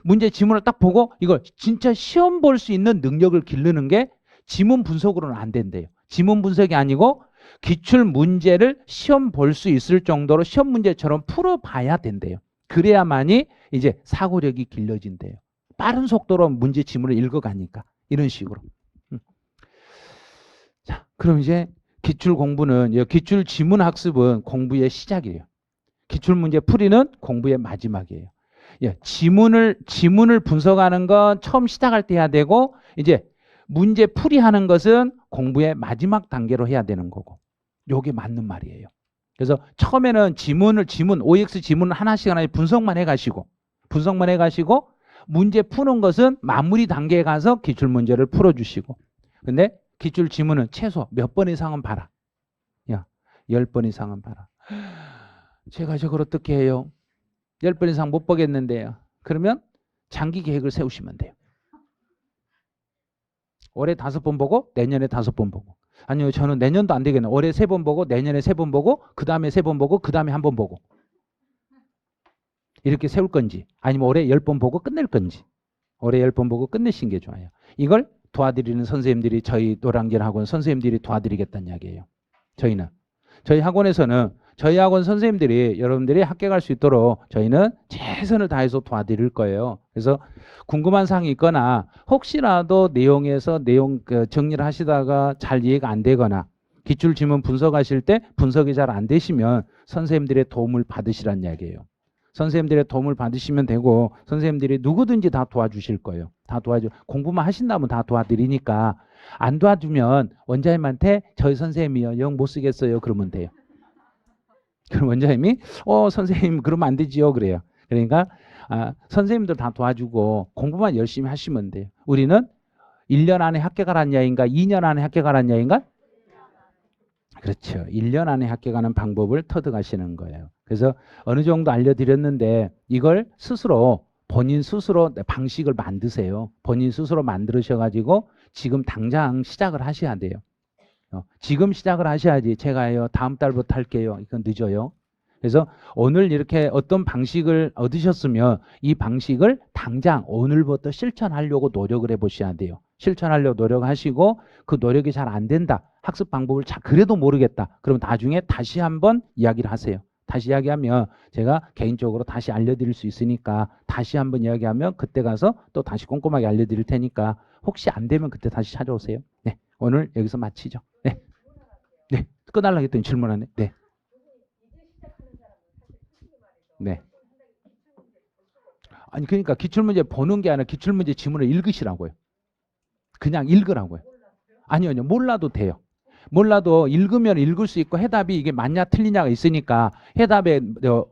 문제 지문을 딱 보고 이걸 진짜 시험 볼 수 있는 능력을 기르는 게 지문 분석으로는 안 된대요. 지문 분석이 아니고 기출 문제를 시험 볼 수 있을 정도로 시험 문제처럼 풀어봐야 된대요. 그래야만이 이제 사고력이 길러진대요. 빠른 속도로 문제 지문을 읽어가니까 이런 식으로. 자, 그럼 이제 기출 공부는 기출 지문 학습은 공부의 시작이에요. 기출 문제 풀이는 공부의 마지막이에요. 지문을 분석하는 건 처음 시작할 때 해야 되고 이제 문제 풀이하는 것은 공부의 마지막 단계로 해야 되는 거고. 요게 맞는 말이에요. 그래서 처음에는 OX 지문을 하나씩 분석만 해가시고 문제 푸는 것은 마무리 단계에 가서 기출 문제를 풀어주시고. 근데 기출 지문은 최소 몇 번 이상은 봐라. 10번 이상은 봐라. 제가 저걸 어떻게 해요? 10번 이상 못 보겠는데요. 그러면 장기 계획을 세우시면 돼요. 올해 5번 보고 내년에 5번 보고. 아니요, 저는 내년도 안 되겠네. 올해 3번 보고 내년에 3번 보고 그 다음에 3번 보고 그 다음에 1번 보고. 이렇게 세울 건지 아니면 올해 10번 보고 끝낼 건지. 올해 10번 보고 끝내신 게 좋아요. 이걸 도와드리는 선생님들이 저희 노량진 학원 선생님들이 도와드리겠다는 이야기예요. 저희 학원에서는 저희 학원 선생님들이 여러분들이 합격할 수 있도록 저희는 최선을 다해서 도와드릴 거예요. 그래서 궁금한 사항이 있거나 혹시라도 내용에서 정리를 하시다가 잘 이해가 안 되거나 기출 지문 분석하실 때 분석이 잘 안 되시면 선생님들의 도움을 받으시라는 이야기예요. 선생님들의 도움을 받으시면 되고 선생님들이 누구든지 다 도와주실 거예요. 공부만 하신다면 다 도와드리니까 안 도와주면 원장님한테 저희 선생님이요 영 못 쓰겠어요 그러면 돼요. 그럼 원장님이 선생님 그러면 안 되지요 그래요. 그러니까 선생님들 다 도와주고 공부만 열심히 하시면 돼요. 우리는 1년 안에 합격하라는 이야기인가 2년 안에 합격하라는 이야기인가? 그렇죠. 1년 안에 합격하는 방법을 터득하시는 거예요. 그래서 어느 정도 알려드렸는데 이걸 본인 스스로 방식을 만드세요. 본인 스스로 만드셔가지고 지금 당장 시작을 하셔야 돼요. 지금 시작을 하셔야지 제가요 다음 달부터 할게요. 이건 늦어요. 그래서 오늘 이렇게 어떤 방식을 얻으셨으면 이 방식을 당장 오늘부터 실천하려고 노력을 해보셔야 돼요. 실천하려고 노력하시고 그 노력이 잘 안 된다. 학습 방법을 그래도 모르겠다. 그럼 나중에 다시 한번 이야기를 하세요. 다시 이야기하면 제가 개인적으로 다시 알려드릴 수 있으니까 다시 한번 이야기하면 그때 가서 또 다시 꼼꼼하게 알려드릴 테니까 혹시 안 되면 그때 다시 찾아오세요. 네, 오늘 여기서 마치죠. 네, 네, 끝날라 했더니 질문하네. 네, 네. 아니 그러니까 기출문제 보는 게 아니라 기출문제 지문을 읽으시라고요. 그냥 읽으라고요. 아니요, 몰라도 돼요. 몰라도 읽으면 읽을 수 있고 해답이 이게 맞냐 틀리냐가 있으니까 해답에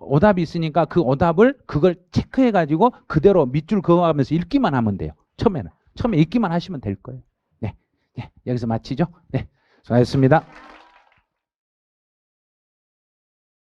오답이 있으니까 그 오답을 그걸 체크해 가지고 그대로 밑줄 그어가면서 읽기만 하면 돼요. 처음에 읽기만 하시면 될 거예요. 네, 네 여기서 마치죠. 네, 수고하셨습니다.